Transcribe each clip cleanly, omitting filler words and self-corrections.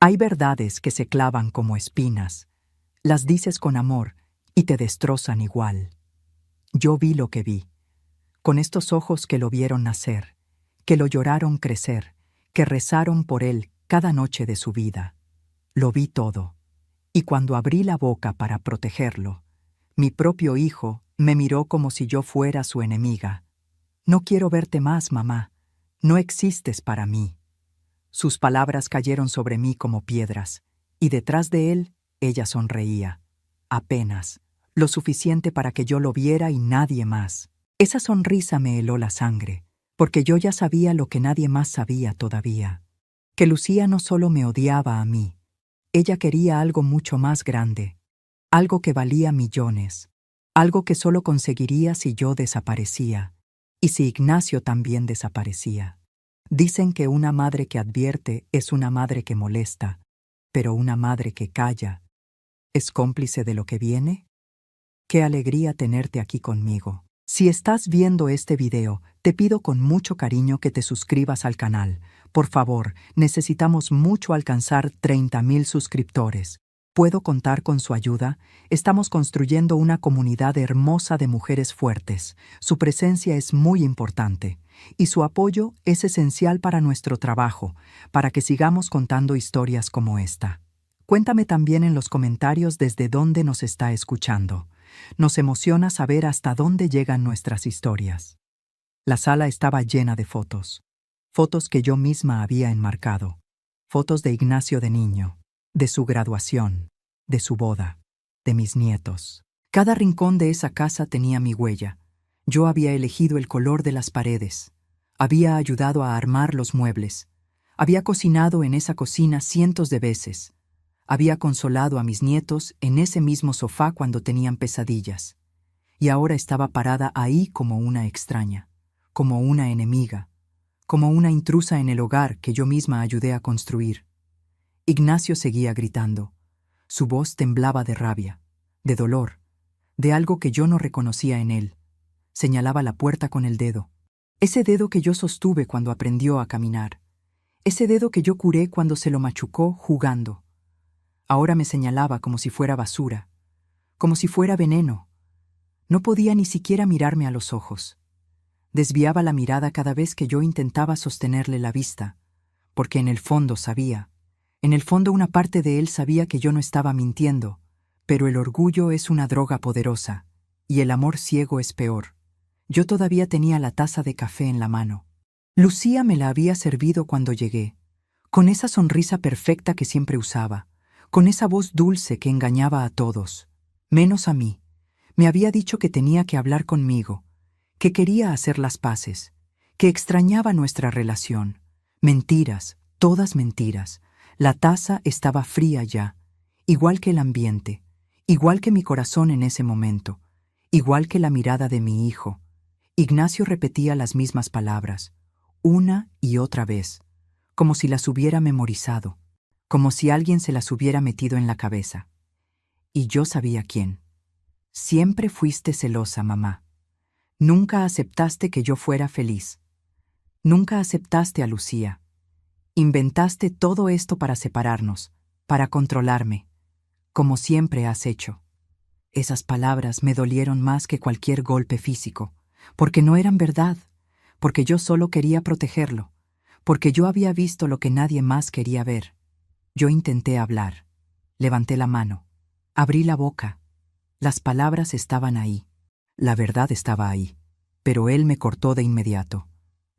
Hay verdades que se clavan como espinas. Las dices con amor y te destrozan igual. Yo vi lo que vi, con estos ojos que lo vieron nacer, que lo lloraron crecer, que rezaron por él cada noche de su vida. Lo vi todo, y cuando abrí la boca para protegerlo, mi propio hijo me miró como si yo fuera su enemiga. No quiero verte más, mamá. No existes para mí. Sus palabras cayeron sobre mí como piedras, y detrás de él, ella sonreía. Apenas, lo suficiente para que yo lo viera y nadie más. Esa sonrisa me heló la sangre, porque yo ya sabía lo que nadie más sabía todavía. Que Lucía no solo me odiaba a mí, ella quería algo mucho más grande, algo que valía millones, algo que solo conseguiría si yo desaparecía, y si Ignacio también desaparecía. Dicen que una madre que advierte es una madre que molesta, pero una madre que calla, ¿es cómplice de lo que viene? Qué alegría tenerte aquí conmigo. Si estás viendo este video, te pido con mucho cariño que te suscribas al canal. Por favor, necesitamos mucho alcanzar 30,000 suscriptores. ¿Puedo contar con su ayuda? Estamos construyendo una comunidad hermosa de mujeres fuertes. Su presencia es muy importante y su apoyo es esencial para nuestro trabajo, para que sigamos contando historias como esta. Cuéntame también en los comentarios desde dónde nos está escuchando. Nos emociona saber hasta dónde llegan nuestras historias. La sala estaba llena de fotos. Fotos que yo misma había enmarcado. Fotos de Ignacio de niño, de su graduación, de su boda, de mis nietos. Cada rincón de esa casa tenía mi huella. Yo había elegido el color de las paredes. Había ayudado a armar los muebles. Había cocinado en esa cocina cientos de veces. Había consolado a mis nietos en ese mismo sofá cuando tenían pesadillas. Y ahora estaba parada ahí como una extraña, como una enemiga, como una intrusa en el hogar que yo misma ayudé a construir. Ignacio seguía gritando. Su voz temblaba de rabia, de dolor, de algo que yo no reconocía en él. Señalaba la puerta con el dedo. Ese dedo que yo sostuve cuando aprendió a caminar. Ese dedo que yo curé cuando se lo machucó jugando. Ahora me señalaba como si fuera basura, como si fuera veneno. No podía ni siquiera mirarme a los ojos. Desviaba la mirada cada vez que yo intentaba sostenerle la vista, porque en el fondo sabía, en el fondo una parte de él sabía que yo no estaba mintiendo, pero el orgullo es una droga poderosa, y el amor ciego es peor. Yo todavía tenía la taza de café en la mano. Lucía me la había servido cuando llegué, con esa sonrisa perfecta que siempre usaba, con esa voz dulce que engañaba a todos, menos a mí. Me había dicho que tenía que hablar conmigo, que quería hacer las paces, que extrañaba nuestra relación. Mentiras, todas mentiras. La taza estaba fría ya, igual que el ambiente, igual que mi corazón en ese momento, igual que la mirada de mi hijo. Ignacio repetía las mismas palabras, una y otra vez, como si las hubiera memorizado, como si alguien se las hubiera metido en la cabeza. Y yo sabía quién. Siempre fuiste celosa, mamá. Nunca aceptaste que yo fuera feliz. Nunca aceptaste a Lucía. Inventaste todo esto para separarnos, para controlarme, como siempre has hecho. Esas palabras me dolieron más que cualquier golpe físico, porque no eran verdad, porque yo solo quería protegerlo, porque yo había visto lo que nadie más quería ver. Yo intenté hablar, levanté la mano, abrí la boca. Las palabras estaban ahí, la verdad estaba ahí, pero él me cortó de inmediato.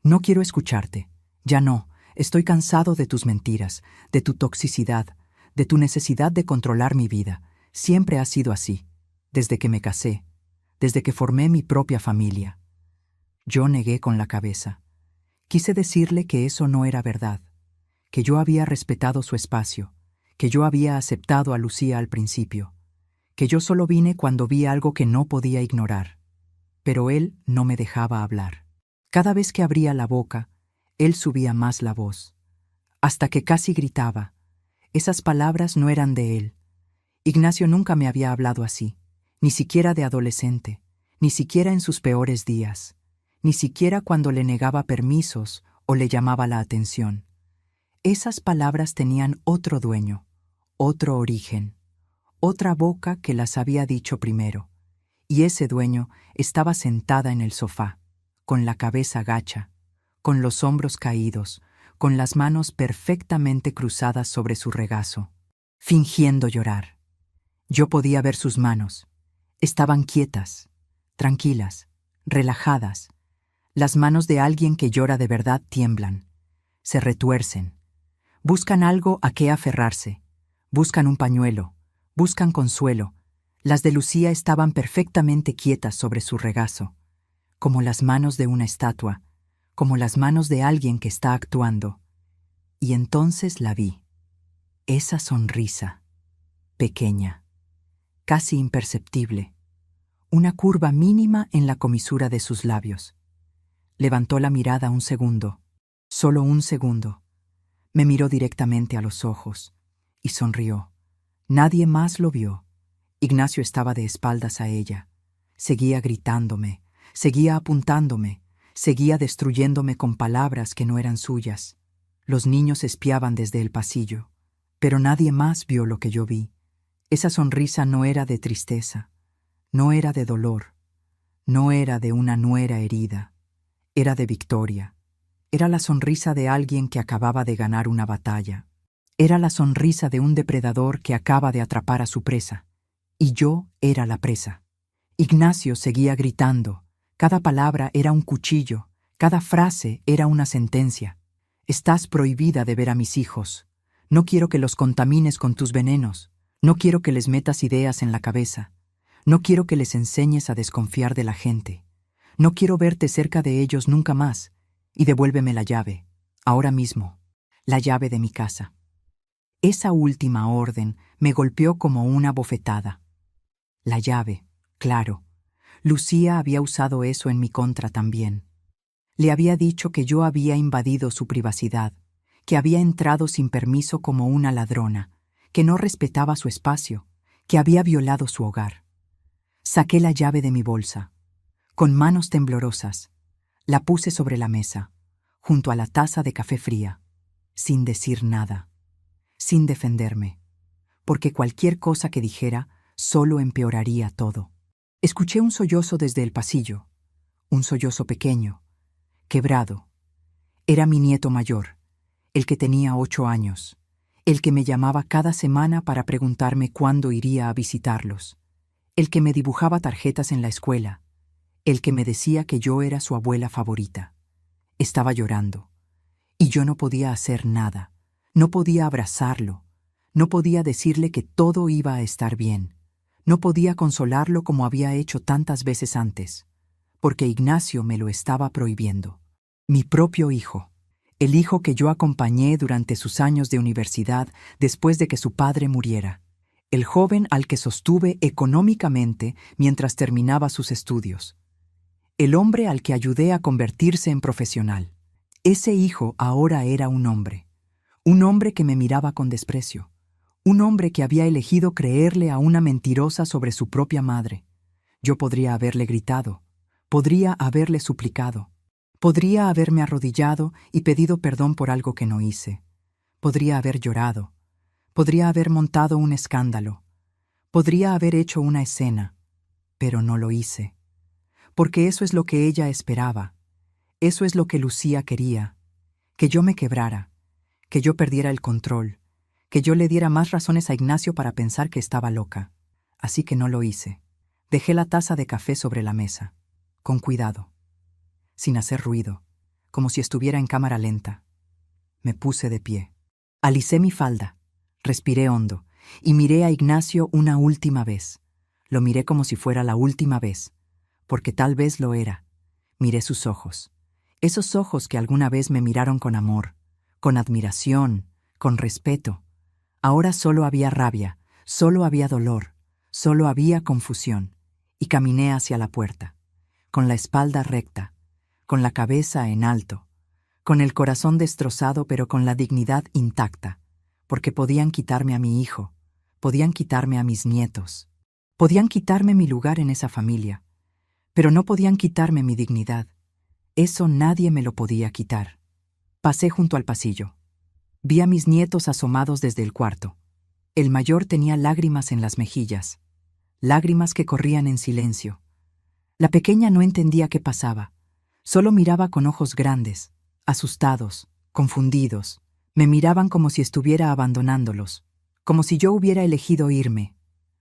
No quiero escucharte, ya no, estoy cansado de tus mentiras, de tu toxicidad, de tu necesidad de controlar mi vida. Siempre ha sido así, desde que me casé, desde que formé mi propia familia. Yo negué con la cabeza. Quise decirle que eso no era verdad, que yo había respetado su espacio, que yo había aceptado a Lucía al principio, que yo solo vine cuando vi algo que no podía ignorar. Pero él no me dejaba hablar. Cada vez que abría la boca, él subía más la voz, hasta que casi gritaba. Esas palabras no eran de él. Ignacio nunca me había hablado así, ni siquiera de adolescente, ni siquiera en sus peores días, ni siquiera cuando le negaba permisos o le llamaba la atención. Esas palabras tenían otro dueño, otro origen, otra boca que las había dicho primero, y ese dueño estaba sentada en el sofá, con la cabeza gacha, con los hombros caídos, con las manos perfectamente cruzadas sobre su regazo, fingiendo llorar. Yo podía ver sus manos. Estaban quietas, tranquilas, relajadas. Las manos de alguien que llora de verdad tiemblan, se retuercen, buscan algo a qué aferrarse, buscan un pañuelo, buscan consuelo. Las de Lucía estaban perfectamente quietas sobre su regazo, como las manos de una estatua, como las manos de alguien que está actuando. Y entonces la vi. Esa sonrisa, pequeña, casi imperceptible, una curva mínima en la comisura de sus labios. Levantó la mirada un segundo, solo un segundo. Me miró directamente a los ojos y sonrió. Nadie más lo vio. Ignacio estaba de espaldas a ella. Seguía gritándome, seguía apuntándome, seguía destruyéndome con palabras que no eran suyas. Los niños espiaban desde el pasillo, pero nadie más vio lo que yo vi. Esa sonrisa no era de tristeza, no era de dolor, no era de una nuera herida, era de victoria. Era la sonrisa de alguien que acababa de ganar una batalla. Era la sonrisa de un depredador que acaba de atrapar a su presa. Y yo era la presa. Ignacio seguía gritando. Cada palabra era un cuchillo, cada frase era una sentencia. Estás prohibida de ver a mis hijos. No quiero que los contamines con tus venenos. No quiero que les metas ideas en la cabeza. No quiero que les enseñes a desconfiar de la gente. No quiero verte cerca de ellos nunca más. Y devuélveme la llave, ahora mismo, la llave de mi casa. Esa última orden me golpeó como una bofetada. La llave, claro. Lucía había usado eso en mi contra también. Le había dicho que yo había invadido su privacidad, que había entrado sin permiso como una ladrona, que no respetaba su espacio, que había violado su hogar. Saqué la llave de mi bolsa. Con manos temblorosas, la puse sobre la mesa, junto a la taza de café fría, sin decir nada, sin defenderme, porque cualquier cosa que dijera solo empeoraría todo. Escuché un sollozo desde el pasillo, un sollozo pequeño, quebrado. Era mi nieto mayor, el que tenía 8 años, el que me llamaba cada semana para preguntarme cuándo iría a visitarlos, el que me dibujaba tarjetas en la escuela, el que me decía que yo era su abuela favorita. Estaba llorando, y yo no podía hacer nada, no podía abrazarlo, no podía decirle que todo iba a estar bien, no podía consolarlo como había hecho tantas veces antes, porque Ignacio me lo estaba prohibiendo. Mi propio hijo, el hijo que yo acompañé durante sus años de universidad después de que su padre muriera, el joven al que sostuve económicamente mientras terminaba sus estudios, el hombre al que ayudé a convertirse en profesional. Ese hijo ahora era un hombre que me miraba con desprecio, un hombre que había elegido creerle a una mentirosa sobre su propia madre. Yo podría haberle gritado, podría haberle suplicado, podría haberme arrodillado y pedido perdón por algo que no hice, podría haber llorado, podría haber montado un escándalo, podría haber hecho una escena, pero no lo hice. Porque eso es lo que ella esperaba, eso es lo que Lucía quería, que yo me quebrara, que yo perdiera el control, que yo le diera más razones a Ignacio para pensar que estaba loca. Así que no lo hice. Dejé la taza de café sobre la mesa, con cuidado, sin hacer ruido, como si estuviera en cámara lenta. Me puse de pie. Alicé mi falda, respiré hondo, y miré a Ignacio una última vez. Lo miré como si fuera la última vez, porque tal vez lo era. Miré sus ojos, esos ojos que alguna vez me miraron con amor, con admiración, con respeto. Ahora solo había rabia, solo había dolor, solo había confusión, y caminé hacia la puerta, con la espalda recta, con la cabeza en alto, con el corazón destrozado pero con la dignidad intacta, porque podían quitarme a mi hijo, podían quitarme a mis nietos, podían quitarme mi lugar en esa familia, pero no podían quitarme mi dignidad. Eso nadie me lo podía quitar. Pasé junto al pasillo. Vi a mis nietos asomados desde el cuarto. El mayor tenía lágrimas en las mejillas, lágrimas que corrían en silencio. La pequeña no entendía qué pasaba. Solo miraba con ojos grandes, asustados, confundidos. Me miraban como si estuviera abandonándolos, como si yo hubiera elegido irme,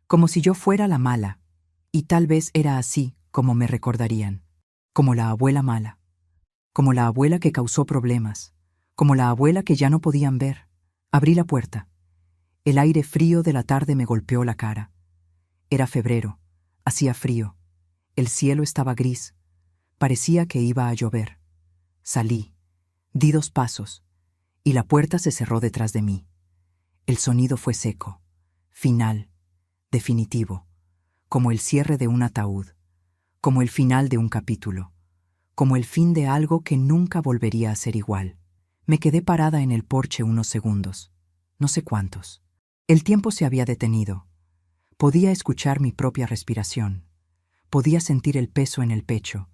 como si yo fuera la mala. Y tal vez era así como me recordarían, como la abuela mala, como la abuela que causó problemas, como la abuela que ya no podían ver. Abrí la puerta. El aire frío de la tarde me golpeó la cara. Era febrero, hacía frío, el cielo estaba gris, parecía que iba a llover. Salí, di 2 pasos, y la puerta se cerró detrás de mí. El sonido fue seco, final, definitivo, como el cierre de un ataúd, como el final de un capítulo, como el fin de algo que nunca volvería a ser igual. Me quedé parada en el porche unos segundos, no sé cuántos. El tiempo se había detenido. Podía escuchar mi propia respiración. Podía sentir el peso en el pecho.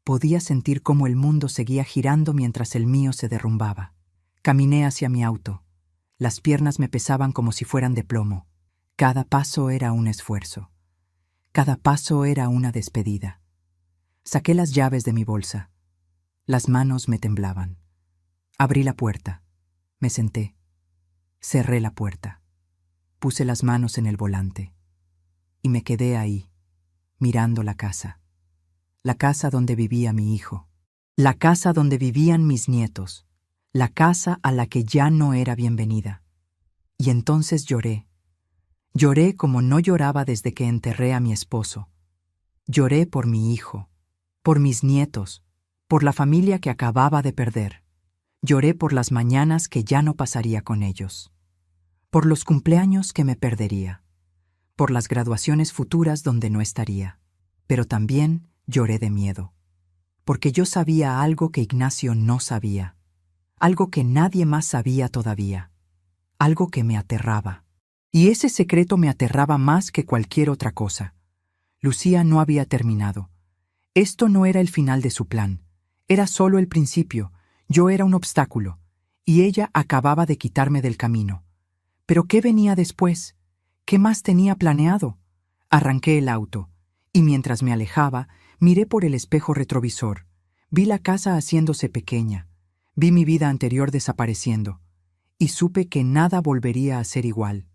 Podía sentir cómo el mundo seguía girando mientras el mío se derrumbaba. Caminé hacia mi auto. Las piernas me pesaban como si fueran de plomo. Cada paso era un esfuerzo. Cada paso era una despedida. Saqué las llaves de mi bolsa. Las manos me temblaban. Abrí la puerta. Me senté. Cerré la puerta. Puse las manos en el volante. Y me quedé ahí, mirando la casa donde vivía mi hijo, la casa donde vivían mis nietos, la casa a la que ya no era bienvenida. Y entonces lloré. Lloré como no lloraba desde que enterré a mi esposo. Lloré por mi hijo, por mis nietos, por la familia que acababa de perder. Lloré por las mañanas que ya no pasaría con ellos, por los cumpleaños que me perdería, por las graduaciones futuras donde no estaría. Pero también lloré de miedo, porque yo sabía algo que Ignacio no sabía, algo que nadie más sabía todavía, algo que me aterraba. Y ese secreto me aterraba más que cualquier otra cosa. Lucía no había terminado. Esto no era el final de su plan, era solo el principio. Yo era un obstáculo, y ella acababa de quitarme del camino. ¿Pero qué venía después? ¿Qué más tenía planeado? Arranqué el auto, y mientras me alejaba, miré por el espejo retrovisor. Vi la casa haciéndose pequeña, vi mi vida anterior desapareciendo, y supe que nada volvería a ser igual.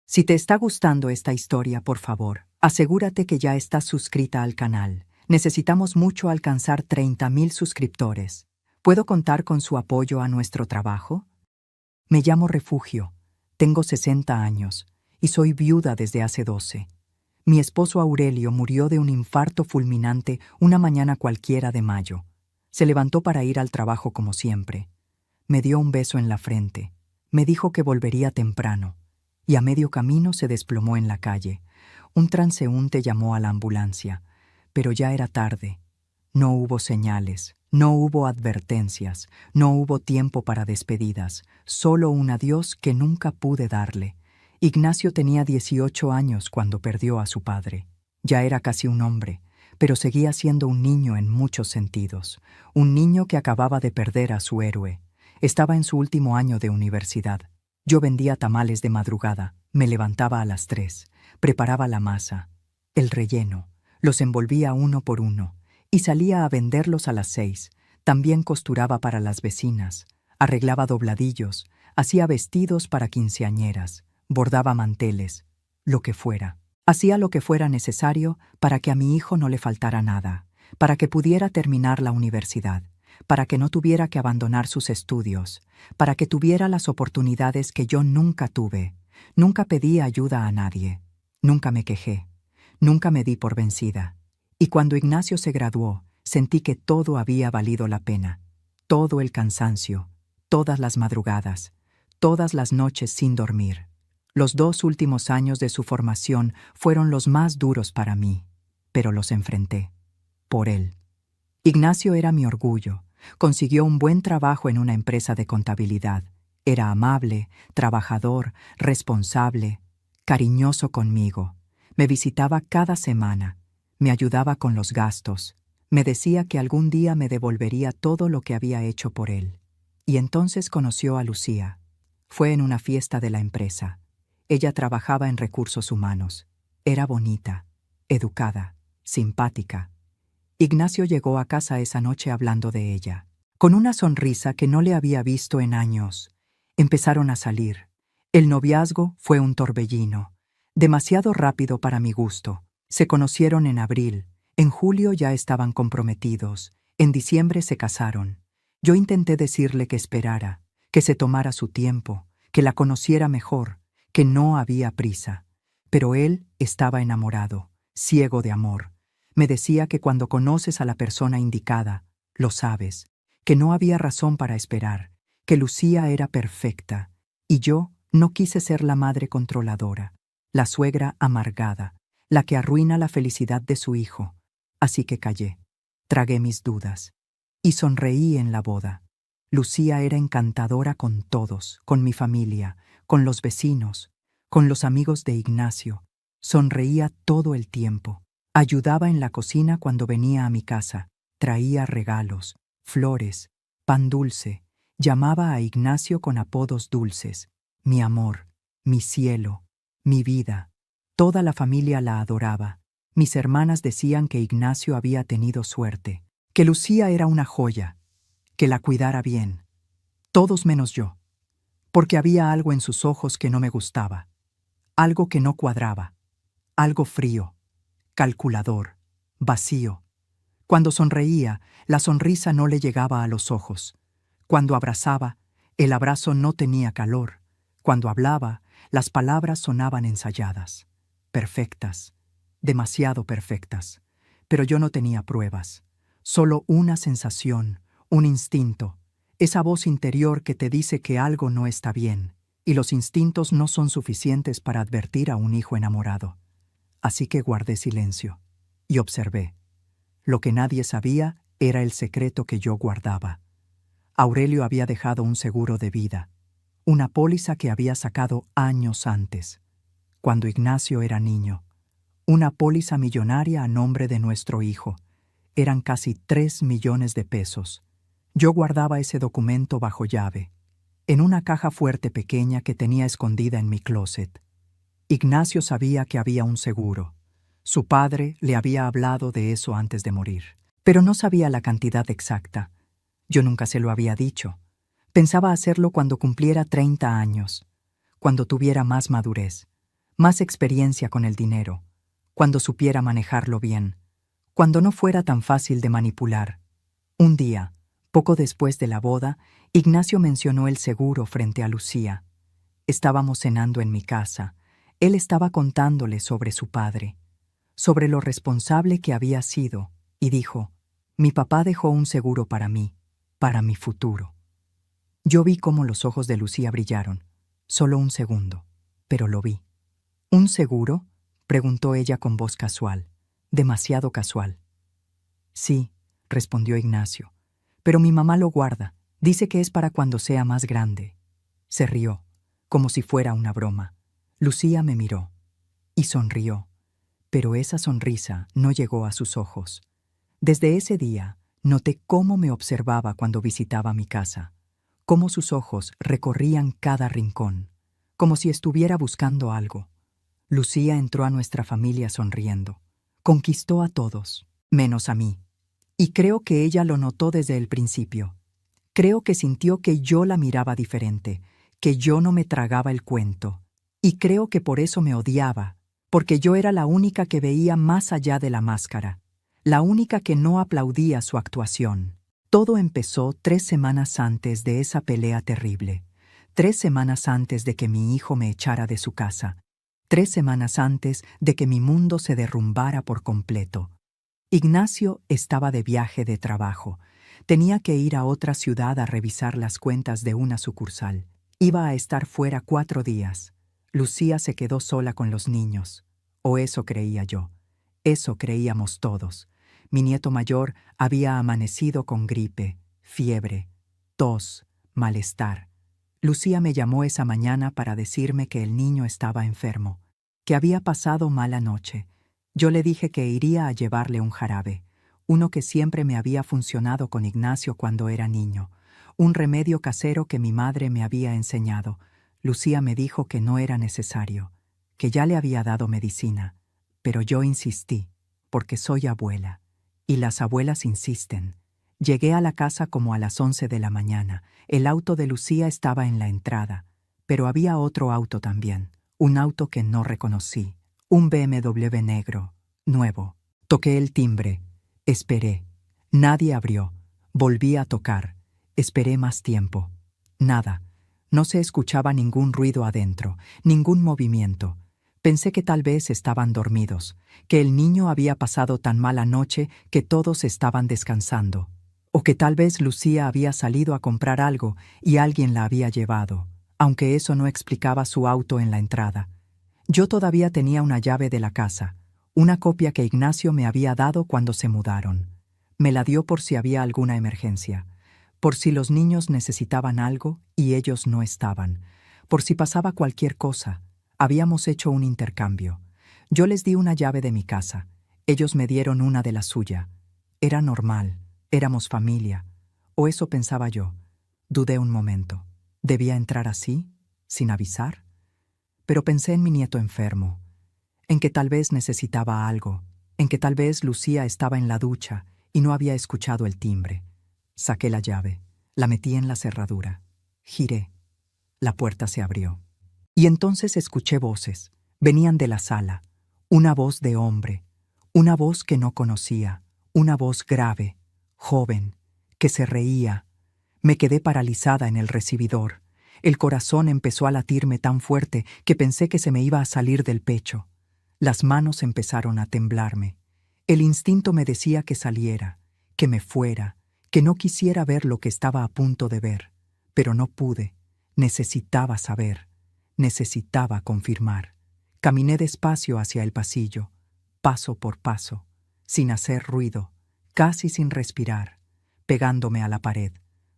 Si te está gustando esta historia, por favor, asegúrate que ya estás suscrita al canal. Necesitamos mucho alcanzar 30,000 suscriptores. ¿Puedo contar con su apoyo a nuestro trabajo? Me llamo Refugio, tengo 60 años y soy viuda desde hace 12. Mi esposo Aurelio murió de un infarto fulminante una mañana cualquiera de mayo. Se levantó para ir al trabajo como siempre. Me dio un beso en la frente. Me dijo que volvería temprano. Y a medio camino se desplomó en la calle. Un transeúnte llamó a la ambulancia, pero ya era tarde. No hubo señales, no hubo advertencias, no hubo tiempo para despedidas, solo un adiós que nunca pude darle. Ignacio tenía 18 años cuando perdió a su padre. Ya era casi un hombre, pero seguía siendo un niño en muchos sentidos. Un niño que acababa de perder a su héroe. Estaba en su último año de universidad. Yo vendía tamales de madrugada, me levantaba a las 3, preparaba la masa, el relleno, los envolvía uno por uno y salía a venderlos a las 6. También costuraba para las vecinas, arreglaba dobladillos, hacía vestidos para quinceañeras, bordaba manteles, lo que fuera. Hacía lo que fuera necesario para que a mi hijo no le faltara nada, para que pudiera terminar la universidad, para que no tuviera que abandonar sus estudios, para que tuviera las oportunidades que yo nunca tuve. Nunca pedí ayuda a nadie, nunca me quejé, nunca me di por vencida. Y cuando Ignacio se graduó, sentí que todo había valido la pena. Todo el cansancio, todas las madrugadas, todas las noches sin dormir. Los 2 últimos años de su formación fueron los más duros para mí, pero los enfrenté. Por él. Ignacio era mi orgullo. Consiguió un buen trabajo en una empresa de contabilidad. Era amable, trabajador, responsable, cariñoso conmigo. Me visitaba cada semana. Me ayudaba con los gastos. Me decía que algún día me devolvería todo lo que había hecho por él. Y entonces conoció a Lucía. Fue en una fiesta de la empresa. Ella trabajaba en recursos humanos. Era bonita, educada, simpática. Ignacio llegó a casa esa noche hablando de ella, con una sonrisa que no le había visto en años. Empezaron a salir. El noviazgo fue un torbellino, demasiado rápido para mi gusto. Se conocieron en abril, en julio ya estaban comprometidos, en diciembre se casaron. Yo intenté decirle que esperara, que se tomara su tiempo, que la conociera mejor, que no había prisa. Pero él estaba enamorado, ciego de amor. Me decía que cuando conoces a la persona indicada, lo sabes, que no había razón para esperar, que Lucía era perfecta, y yo no quise ser la madre controladora, la suegra amargada, la que arruina la felicidad de su hijo. Así que callé, tragué mis dudas, y sonreí en la boda. Lucía era encantadora con todos, con mi familia, con los vecinos, con los amigos de Ignacio. Sonreía todo el tiempo. Ayudaba en la cocina cuando venía a mi casa. Traía regalos, flores, pan dulce. Llamaba a Ignacio con apodos dulces. Mi amor, mi cielo, mi vida. Toda la familia la adoraba. Mis hermanas decían que Ignacio había tenido suerte, que Lucía era una joya, que la cuidara bien. Todos menos yo, porque había algo en sus ojos que no me gustaba, algo que no cuadraba, algo frío, calculador, vacío. Cuando sonreía, la sonrisa no le llegaba a los ojos. Cuando abrazaba, el abrazo no tenía calor. Cuando hablaba, las palabras sonaban ensayadas, perfectas, demasiado perfectas. Pero yo no tenía pruebas, solo una sensación, un instinto, esa voz interior que te dice que algo no está bien, y los instintos no son suficientes para advertir a un hijo enamorado. Así que guardé silencio y observé. Lo que nadie sabía era el secreto que yo guardaba. Aurelio había dejado un seguro de vida, una póliza que había sacado años antes, cuando Ignacio era niño. Una póliza millonaria a nombre de nuestro hijo. Eran casi 3 millones de pesos. Yo guardaba ese documento bajo llave, en una caja fuerte pequeña que tenía escondida en mi closet. Ignacio sabía que había un seguro. Su padre le había hablado de eso antes de morir, pero no sabía la cantidad exacta. Yo nunca se lo había dicho. Pensaba hacerlo cuando cumpliera 30 años, cuando tuviera más madurez, más experiencia con el dinero, cuando supiera manejarlo bien, cuando no fuera tan fácil de manipular. Un día, poco después de la boda, Ignacio mencionó el seguro frente a Lucía. Estábamos cenando en mi casa. Él estaba contándole sobre su padre, sobre lo responsable que había sido, y dijo: «Mi papá dejó un seguro para mí, para mi futuro». Yo vi cómo los ojos de Lucía brillaron. Solo un segundo, pero lo vi. «¿Un seguro?», preguntó ella con voz casual, demasiado casual. «Sí», respondió Ignacio, «pero mi mamá lo guarda. Dice que es para cuando sea más grande». Se rió, como si fuera una broma. Lucía me miró y sonrió, pero esa sonrisa no llegó a sus ojos. Desde ese día, noté cómo me observaba cuando visitaba mi casa, cómo sus ojos recorrían cada rincón, como si estuviera buscando algo. Lucía entró a nuestra familia sonriendo. Conquistó a todos, menos a mí. Y creo que ella lo notó desde el principio. Creo que sintió que yo la miraba diferente, que yo no me tragaba el cuento. Y creo que por eso me odiaba, porque yo era la única que veía más allá de la máscara, la única que no aplaudía su actuación. Todo empezó 3 semanas antes de esa pelea terrible, 3 semanas antes de que mi hijo me echara de su casa, 3 semanas antes de que mi mundo se derrumbara por completo. Ignacio estaba de viaje de trabajo. Tenía que ir a otra ciudad a revisar las cuentas de una sucursal. Iba a estar fuera 4 días. Lucía se quedó sola con los niños. O eso creía yo. Eso creíamos todos. Mi nieto mayor había amanecido con gripe, fiebre, tos, malestar. Lucía me llamó esa mañana para decirme que el niño estaba enfermo, que había pasado mala noche. Yo le dije que iría a llevarle un jarabe, uno que siempre me había funcionado con Ignacio cuando era niño, un remedio casero que mi madre me había enseñado, Lucía me dijo que no era necesario, que ya le había dado medicina, pero yo insistí, porque soy abuela, y las abuelas insisten. Llegué a la casa como a las 11 de la mañana. El auto de Lucía estaba en la entrada, pero había otro auto también, un auto que no reconocí, un BMW negro, nuevo. Toqué el timbre, esperé. Nadie abrió. Volví a tocar. Esperé más tiempo. Nada. No se escuchaba ningún ruido adentro, ningún movimiento. Pensé que tal vez estaban dormidos, que el niño había pasado tan mala noche que todos estaban descansando, o que tal vez Lucía había salido a comprar algo y alguien la había llevado, aunque eso no explicaba su auto en la entrada. Yo todavía tenía una llave de la casa, una copia que Ignacio me había dado cuando se mudaron. Me la dio por si había alguna emergencia, por si los niños necesitaban algo y ellos no estaban, por si pasaba cualquier cosa. Habíamos hecho un intercambio. Yo les di una llave de mi casa, ellos me dieron una de la suya. Era normal, éramos familia, o eso pensaba yo. Dudé un momento. ¿Debía entrar así, sin avisar? Pero pensé en mi nieto enfermo, en que tal vez necesitaba algo, en que tal vez Lucía estaba en la ducha y no había escuchado el timbre. Saqué la llave, la metí en la cerradura, giré. La puerta se abrió. Y entonces escuché voces. Venían de la sala. Una voz de hombre, una voz que no conocía, una voz grave, joven, que se reía. Me quedé paralizada en el recibidor. El corazón empezó a latirme tan fuerte que pensé que se me iba a salir del pecho. Las manos empezaron a temblarme. El instinto me decía que saliera, que me fuera, que no quisiera ver lo que estaba a punto de ver. Pero no pude. Necesitaba saber. Necesitaba confirmar. Caminé despacio hacia el pasillo, paso por paso, sin hacer ruido, casi sin respirar, pegándome a la pared,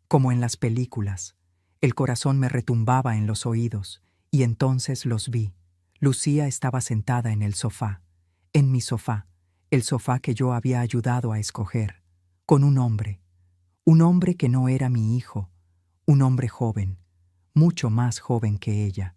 como en las películas. El corazón me retumbaba en los oídos, y entonces los vi. Lucía estaba sentada en el sofá, en mi sofá, el sofá que yo había ayudado a escoger, con un hombre que no era mi hijo, un hombre joven, mucho más joven que ella,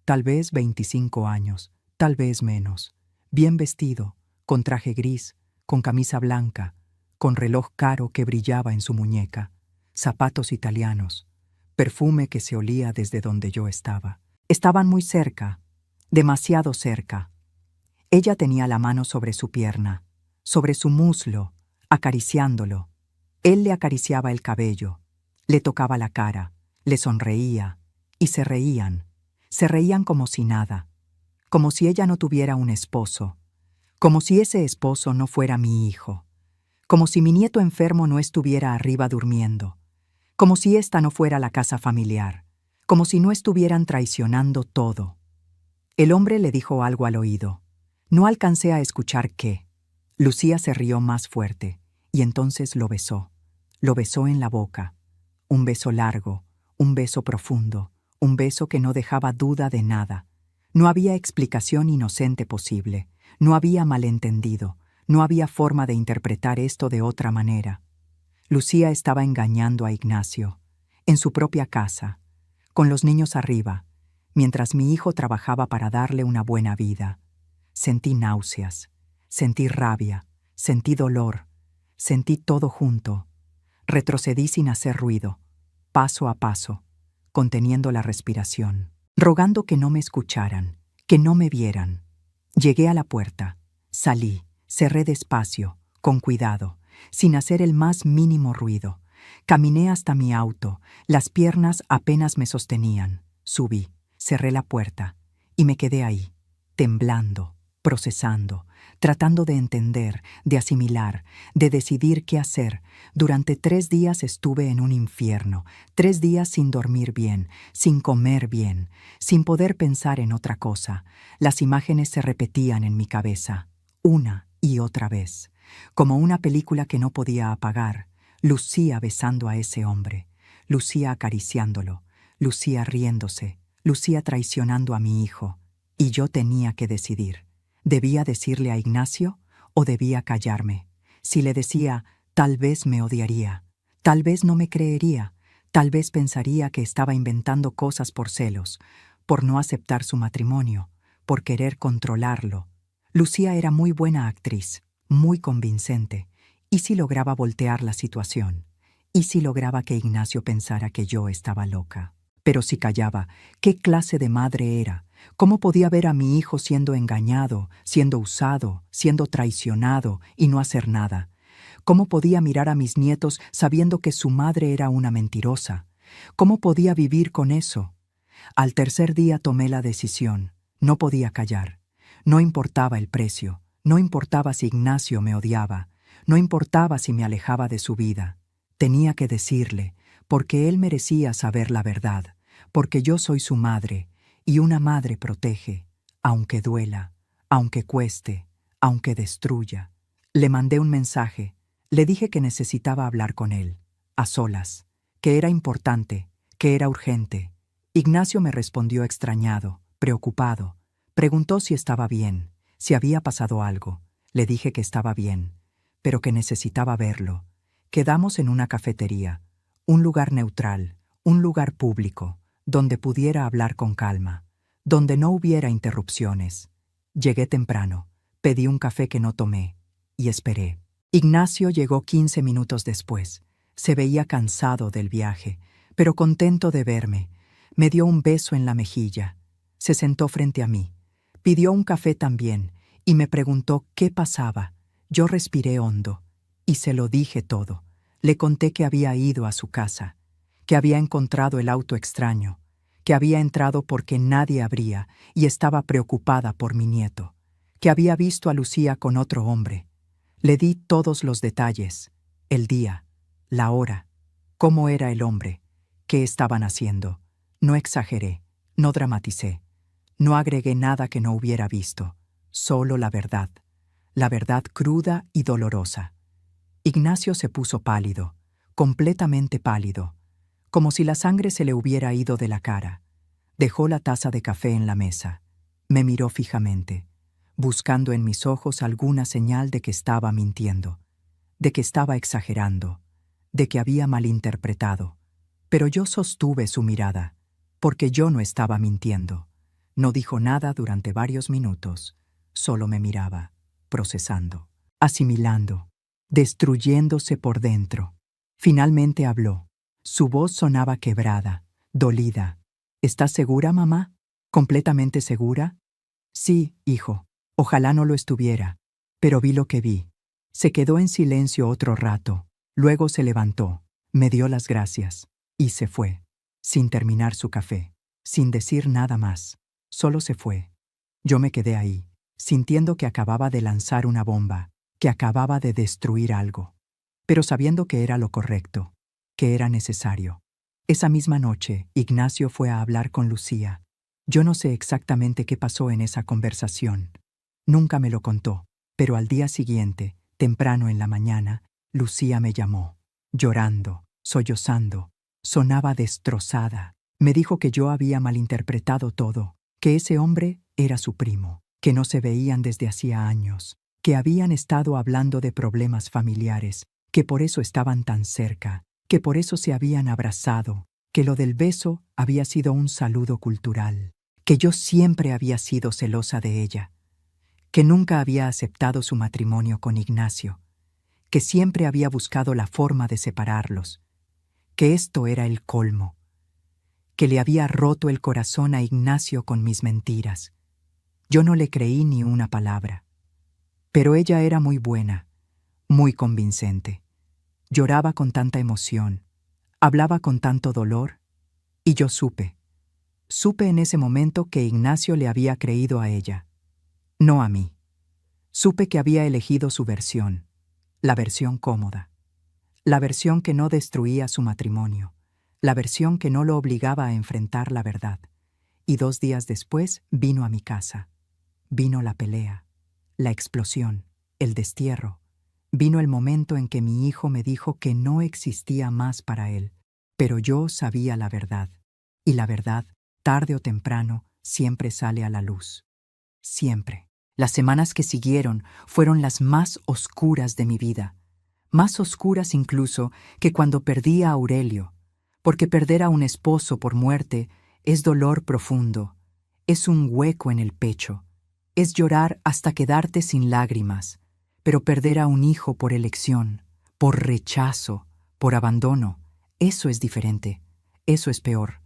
tal vez 25 años, tal vez menos, bien vestido, con traje gris, con camisa blanca, con reloj caro que brillaba en su muñeca, zapatos italianos, perfume que se olía desde donde yo estaba. Estaban muy cerca, demasiado cerca. Ella tenía la mano sobre su pierna, sobre su muslo, acariciándolo. Él le acariciaba el cabello, le tocaba la cara, le sonreía, y se reían. Se reían como si nada, como si ella no tuviera un esposo, como si ese esposo no fuera mi hijo, como si mi nieto enfermo no estuviera arriba durmiendo, como si esta no fuera la casa familiar, como si no estuvieran traicionando todo. El hombre le dijo algo al oído. No alcancé a escuchar qué. Lucía se rió más fuerte, y entonces lo besó. Lo besó en la boca. Un beso largo, un beso profundo, un beso que no dejaba duda de nada. No había explicación inocente posible, no había malentendido, no había forma de interpretar esto de otra manera. Lucía estaba engañando a Ignacio, en su propia casa, con los niños arriba, mientras mi hijo trabajaba para darle una buena vida. Sentí náuseas, sentí rabia, sentí dolor, sentí todo junto. Retrocedí sin hacer ruido, paso a paso, conteniendo la respiración, rogando que no me escucharan, que no me vieran. Llegué a la puerta, salí, cerré despacio, con cuidado, sin hacer el más mínimo ruido. Caminé hasta mi auto, las piernas apenas me sostenían. Subí, cerré la puerta y me quedé ahí, temblando, procesando, tratando de entender, de asimilar, de decidir qué hacer. Durante 3 días estuve en un infierno, 3 días sin dormir bien, sin comer bien, sin poder pensar en otra cosa. Las imágenes se repetían en mi cabeza, una y otra vez, como una película que no podía apagar. Lucía besando a ese hombre, Lucía acariciándolo, Lucía riéndose, Lucía traicionando a mi hijo. Y yo tenía que decidir. ¿Debía decirle a Ignacio o debía callarme? Si le decía, tal vez me odiaría, tal vez no me creería, tal vez pensaría que estaba inventando cosas por celos, por no aceptar su matrimonio, por querer controlarlo. Lucía era muy buena actriz, muy convincente, y si lograba voltear la situación, y si lograba que Ignacio pensara que yo estaba loca. Pero si callaba, ¿qué clase de madre era? ¿Cómo podía ver a mi hijo siendo engañado, siendo usado, siendo traicionado y no hacer nada? ¿Cómo podía mirar a mis nietos sabiendo que su madre era una mentirosa? ¿Cómo podía vivir con eso? Al tercer día tomé la decisión. No podía callar. No importaba el precio. No importaba si Ignacio me odiaba. No importaba si me alejaba de su vida. Tenía que decirle, porque él merecía saber la verdad, porque yo soy su madre, y una madre protege, aunque duela, aunque cueste, aunque destruya. Le mandé un mensaje. Le dije que necesitaba hablar con él, a solas, que era importante, que era urgente. Ignacio me respondió extrañado, preocupado. Preguntó si estaba bien, si había pasado algo. Le dije que estaba bien, pero que necesitaba verlo. Quedamos en una cafetería, un lugar neutral, un lugar público, donde pudiera hablar con calma, donde no hubiera interrupciones. Llegué temprano, pedí un café que no tomé, y esperé. Ignacio llegó 15 minutos después. Se veía cansado del viaje, pero contento de verme. Me dio un beso en la mejilla. Se sentó frente a mí. Pidió un café también, y me preguntó qué pasaba. Yo respiré hondo, y se lo dije todo. Le conté que había ido a su casa, que había encontrado el auto extraño, que había entrado porque nadie abría y estaba preocupada por mi nieto, que había visto a Lucía con otro hombre. Le di todos los detalles, el día, la hora, cómo era el hombre, qué estaban haciendo. No exageré, no dramaticé, no agregué nada que no hubiera visto, solo la verdad cruda y dolorosa. Ignacio se puso pálido, completamente pálido, como si la sangre se le hubiera ido de la cara. Dejó la taza de café en la mesa. Me miró fijamente, buscando en mis ojos alguna señal de que estaba mintiendo, de que estaba exagerando, de que había malinterpretado. Pero yo sostuve su mirada, porque yo no estaba mintiendo. No dijo nada durante varios minutos, solo me miraba, procesando, asimilando, destruyéndose por dentro. Finalmente habló. Su voz sonaba quebrada, dolida. ¿Estás segura, mamá? ¿Completamente segura? Sí, hijo. Ojalá no lo estuviera, pero vi lo que vi. Se quedó en silencio otro rato, luego se levantó, me dio las gracias, y se fue, sin terminar su café, sin decir nada más. Solo se fue. Yo me quedé ahí, sintiendo que acababa de lanzar una bomba, que acababa de destruir algo, pero sabiendo que era lo correcto, que era necesario. Esa misma noche, Ignacio fue a hablar con Lucía. Yo no sé exactamente qué pasó en esa conversación. Nunca me lo contó, pero al día siguiente, temprano en la mañana, Lucía me llamó, llorando, sollozando. Sonaba destrozada. Me dijo que yo había malinterpretado todo, que ese hombre era su primo, que no se veían desde hacía años, que habían estado hablando de problemas familiares, que por eso estaban tan cerca, que por eso se habían abrazado, que lo del beso había sido un saludo cultural, que yo siempre había sido celosa de ella, que nunca había aceptado su matrimonio con Ignacio, que siempre había buscado la forma de separarlos, que esto era el colmo, que le había roto el corazón a Ignacio con mis mentiras. Yo no le creí ni una palabra. Pero ella era muy buena, muy convincente. Lloraba con tanta emoción, hablaba con tanto dolor, y yo supe en ese momento que Ignacio le había creído a ella, no a mí. Supe que había elegido su versión, la versión cómoda, la versión que no destruía su matrimonio, la versión que no lo obligaba a enfrentar la verdad. Y 2 días después vino a mi casa. Vino la pelea, la explosión, el destierro. Vino el momento en que mi hijo me dijo que no existía más para él, pero yo sabía la verdad, y la verdad, tarde o temprano, siempre sale a la luz. Siempre. Las semanas que siguieron fueron las más oscuras de mi vida, más oscuras incluso que cuando perdí a Aurelio, porque perder a un esposo por muerte Es dolor profundo, es un hueco en el pecho, es llorar hasta quedarte sin lágrimas, pero perder a un hijo por elección, por rechazo, por abandono, eso es diferente, eso es peor,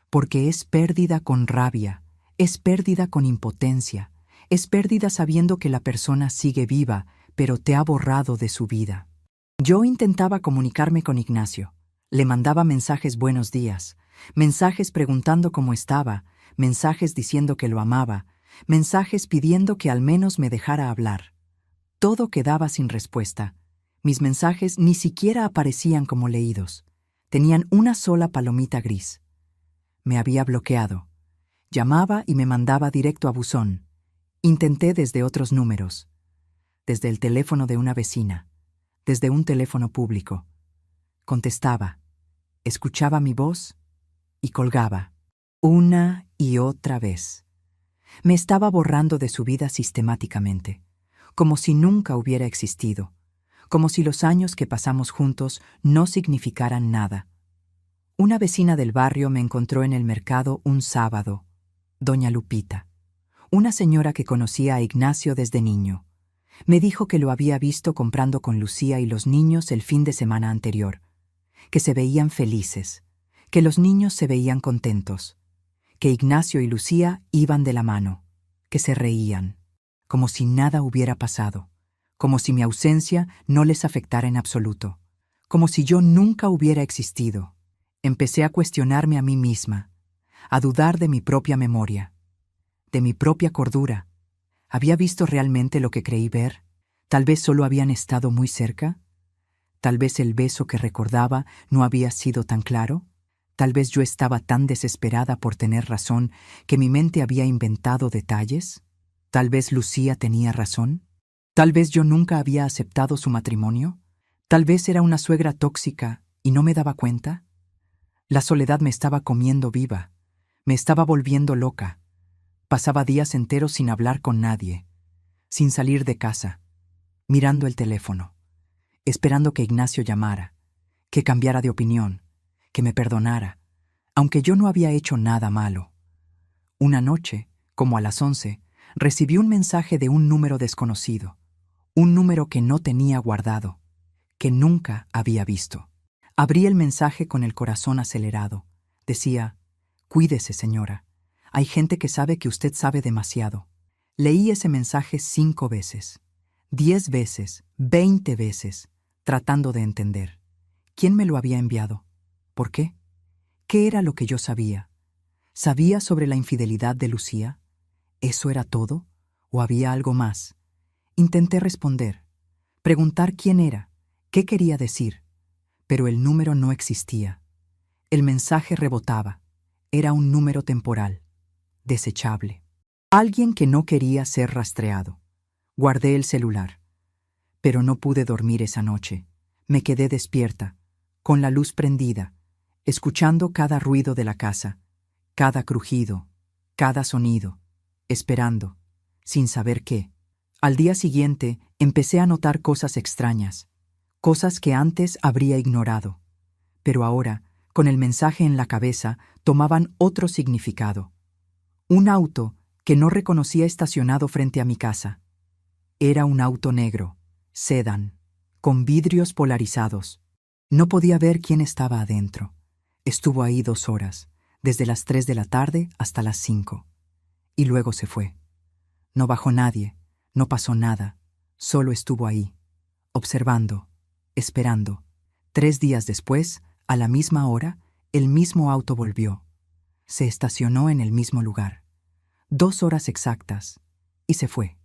porque es pérdida con rabia, es pérdida con impotencia, es pérdida sabiendo que la persona sigue viva, pero te ha borrado de su vida. Yo intentaba comunicarme con Ignacio. Le mandaba mensajes buenos días, mensajes preguntando cómo estaba, mensajes diciendo que lo amaba, mensajes pidiendo que al menos me dejara hablar. Todo quedaba sin respuesta. Mis mensajes ni siquiera aparecían como leídos. Tenían una sola palomita gris. Me había bloqueado. Llamaba y me mandaba directo a buzón. Intenté desde otros números. Desde el teléfono de una vecina. Desde un teléfono público. Contestaba. Escuchaba mi voz y colgaba. Una y otra vez. Me estaba borrando de su vida sistemáticamente. Como si nunca hubiera existido. Como si los años que pasamos juntos no significaran nada. Una vecina del barrio me encontró en el mercado un sábado. Doña Lupita. Una señora que conocía a Ignacio desde niño. Me dijo que lo había visto comprando con Lucía y los niños el fin de semana anterior, que se veían felices, que los niños se veían contentos, que Ignacio y Lucía iban de la mano, que se reían, como si nada hubiera pasado, como si mi ausencia no les afectara en absoluto, como si yo nunca hubiera existido. Empecé a cuestionarme a mí misma, a dudar de mi propia memoria, de mi propia cordura. ¿Había visto realmente lo que creí ver? Tal vez solo habían estado muy cerca. Tal vez el beso que recordaba no había sido tan claro. Tal vez yo estaba tan desesperada por tener razón que mi mente había inventado detalles. Tal vez Lucía tenía razón. Tal vez yo nunca había aceptado su matrimonio. Tal vez era una suegra tóxica y no me daba cuenta. La soledad me estaba comiendo viva. Me estaba volviendo loca. Pasaba días enteros sin hablar con nadie, sin salir de casa, mirando el teléfono, esperando que Ignacio llamara, que cambiara de opinión, que me perdonara, aunque yo no había hecho nada malo. Una noche, como a las 11, recibí un mensaje de un número desconocido, un número que no tenía guardado, que nunca había visto. Abrí el mensaje con el corazón acelerado. Decía: «Cuídese, señora. Hay gente que sabe que usted sabe demasiado». Leí ese mensaje 5 veces, 10 veces, 20 veces, tratando de entender. ¿Quién me lo había enviado? ¿Por qué? ¿Qué era lo que yo sabía? ¿Sabía sobre la infidelidad de Lucía? ¿Eso era todo? ¿O había algo más? Intenté responder, preguntar quién era, qué quería decir, pero el número no existía. El mensaje rebotaba. Era un número temporal, desechable. Alguien que no quería ser rastreado. Guardé el celular. Pero no pude dormir esa noche. Me quedé despierta, con la luz prendida, escuchando cada ruido de la casa, cada crujido, cada sonido, esperando, sin saber qué. Al día siguiente empecé a notar cosas extrañas, cosas que antes habría ignorado, pero ahora, con el mensaje en la cabeza, tomaban otro significado. Un auto que no reconocía estacionado frente a mi casa. Era un auto negro, sedán, con vidrios polarizados. No podía ver quién estaba adentro. Estuvo ahí 2 horas, desde las 3 de la tarde hasta las 5. Y luego se fue. No bajó nadie, no pasó nada, solo estuvo ahí, observando, esperando. 3 días después, a la misma hora, el mismo auto volvió. Se estacionó en el mismo lugar. 2 horas exactas, y se fue.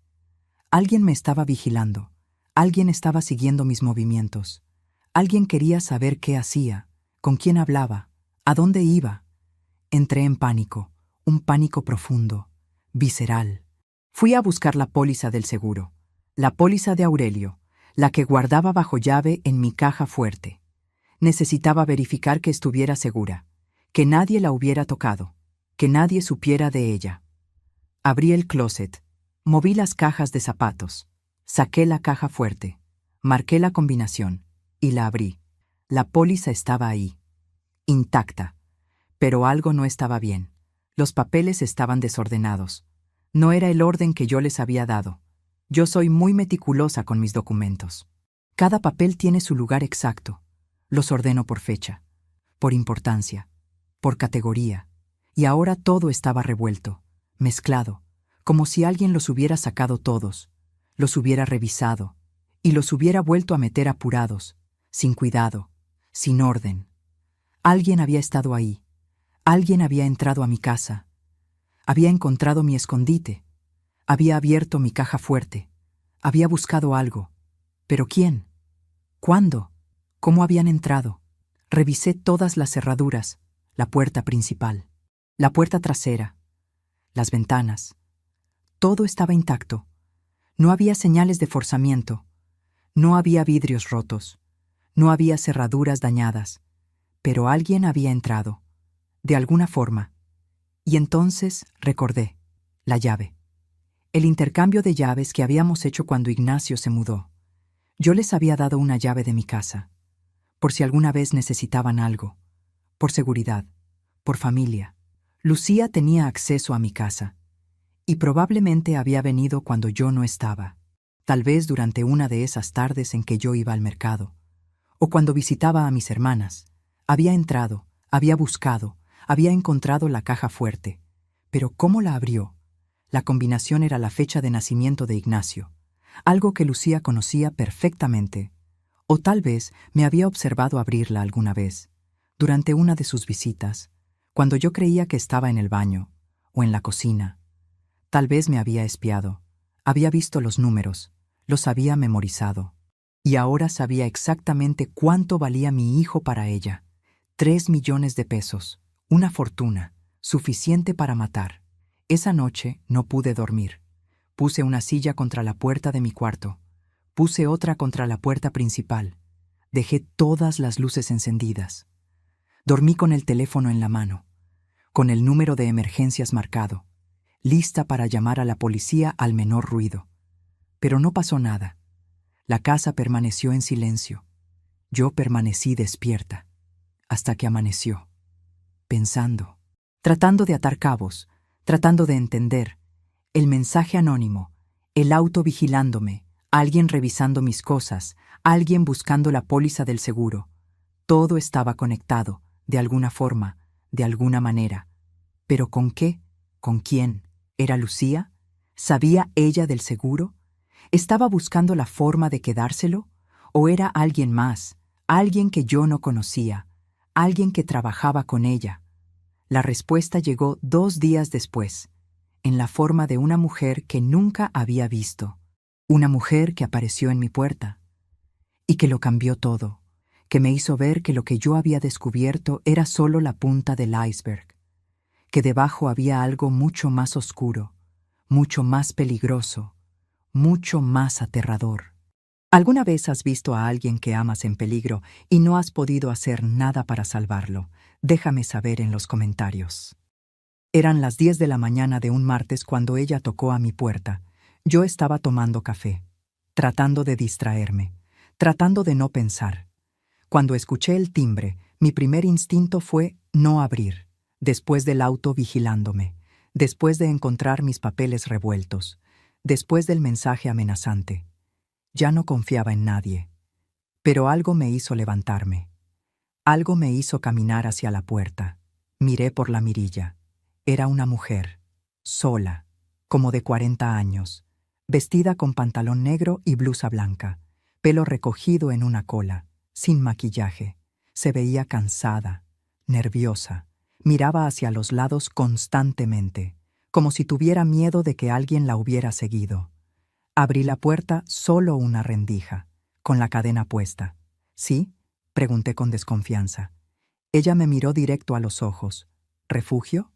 Alguien me estaba vigilando. Alguien estaba siguiendo mis movimientos. Alguien quería saber qué hacía, con quién hablaba, a dónde iba. Entré en pánico, un pánico profundo, visceral. Fui a buscar la póliza del seguro, la póliza de Aurelio, la que guardaba bajo llave en mi caja fuerte. Necesitaba verificar que estuviera segura, que nadie la hubiera tocado, que nadie supiera de ella. Abrí el closet, moví las cajas de zapatos, saqué la caja fuerte, marqué la combinación y la abrí. La póliza estaba ahí, intacta, pero algo no estaba bien. Los papeles estaban desordenados. No era el orden que yo les había dado. Yo soy muy meticulosa con mis documentos. Cada papel tiene su lugar exacto. Los ordeno por fecha, por importancia, por categoría. Y ahora todo estaba revuelto, mezclado, como si alguien los hubiera sacado todos, los hubiera revisado, y los hubiera vuelto a meter apurados, sin cuidado, sin orden. Alguien había estado ahí. Alguien había entrado a mi casa. Había encontrado mi escondite. Había abierto mi caja fuerte. Había buscado algo. ¿Pero quién? ¿Cuándo? ¿Cómo habían entrado? Revisé todas las cerraduras, la puerta principal, la puerta trasera, las ventanas. Todo estaba intacto. No había señales de forzamiento. No había vidrios rotos. No había cerraduras dañadas. Pero alguien había entrado, de alguna forma. Y entonces recordé, la llave. El intercambio de llaves que habíamos hecho cuando Ignacio se mudó. Yo les había dado una llave de mi casa, por si alguna vez necesitaban algo, por seguridad, por familia. Lucía tenía acceso a mi casa, y probablemente había venido cuando yo no estaba, tal vez durante una de esas tardes en que yo iba al mercado, o cuando visitaba a mis hermanas. Había entrado, había buscado, había encontrado la caja fuerte. Pero ¿cómo la abrió? La combinación era la fecha de nacimiento de Ignacio, algo que Lucía conocía perfectamente. O tal vez me había observado abrirla alguna vez, durante una de sus visitas, cuando yo creía que estaba en el baño, o en la cocina. Tal vez me había espiado, había visto los números, los había memorizado. Y ahora sabía exactamente cuánto valía mi hijo para ella. 3 millones de pesos, una fortuna, suficiente para matar. Esa noche no pude dormir. Puse una silla contra la puerta de mi cuarto. Puse otra contra la puerta principal. Dejé todas las luces encendidas. Dormí con el teléfono en la mano, con el número de emergencias marcado, lista para llamar a la policía al menor ruido. Pero no pasó nada. La casa permaneció en silencio. Yo permanecí despierta, hasta que amaneció, pensando, tratando de atar cabos, tratando de entender, el mensaje anónimo, el auto vigilándome, alguien revisando mis cosas, alguien buscando la póliza del seguro. Todo estaba conectado, de alguna forma, de alguna manera. ¿Pero con qué? ¿Con quién? ¿Era Lucía? ¿Sabía ella del seguro? ¿Estaba buscando la forma de quedárselo? ¿O era alguien más, alguien que yo no conocía, alguien que trabajaba con ella? La respuesta llegó 2 días después, en la forma de una mujer que nunca había visto, una mujer que apareció en mi puerta, y que lo cambió todo, que me hizo ver que lo que yo había descubierto era solo la punta del iceberg, que debajo había algo mucho más oscuro, mucho más peligroso, mucho más aterrador. ¿Alguna vez has visto a alguien que amas en peligro y no has podido hacer nada para salvarlo? Déjame saber en los comentarios. Eran las 10 de la mañana de un martes cuando ella tocó a mi puerta. Yo estaba tomando café, tratando de distraerme, tratando de no pensar. Cuando escuché el timbre, mi primer instinto fue no abrir, después del auto vigilándome, después de encontrar mis papeles revueltos, después del mensaje amenazante. Ya no confiaba en nadie. Pero algo me hizo levantarme. Algo me hizo caminar hacia la puerta. Miré por la mirilla. Era una mujer, sola, como de 40 años, vestida con pantalón negro y blusa blanca, pelo recogido en una cola, sin maquillaje. Se veía cansada, nerviosa. Miraba hacia los lados constantemente, como si tuviera miedo de que alguien la hubiera seguido. Abrí la puerta solo una rendija, con la cadena puesta. ¿Sí? Pregunté con desconfianza. Ella me miró directo a los ojos. ¿Refugio?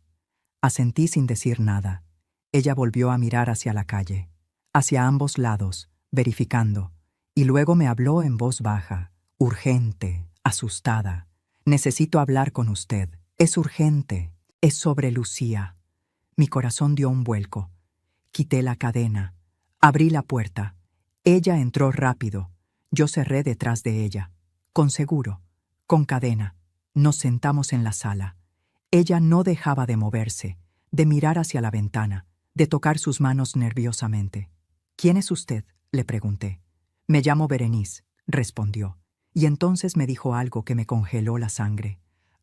Asentí sin decir nada. Ella volvió a mirar hacia la calle, hacia ambos lados, verificando, y luego me habló en voz baja, urgente, asustada. Necesito hablar con usted. Es urgente. Es sobre Lucía. Mi corazón dio un vuelco. Quité la cadena. Abrí la puerta. Ella entró rápido. Yo cerré detrás de ella. Con seguro. Con cadena. Nos sentamos en la sala. Ella no dejaba de moverse. de mirar hacia la ventana, de tocar sus manos nerviosamente. «¿Quién es usted?», le pregunté. «Me llamo Berenice», respondió, y entonces me dijo algo que me congeló la sangre,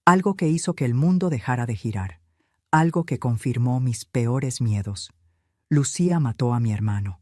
algo que hizo que el mundo dejara de girar, algo que confirmó mis peores miedos. Lucía mató a mi hermano.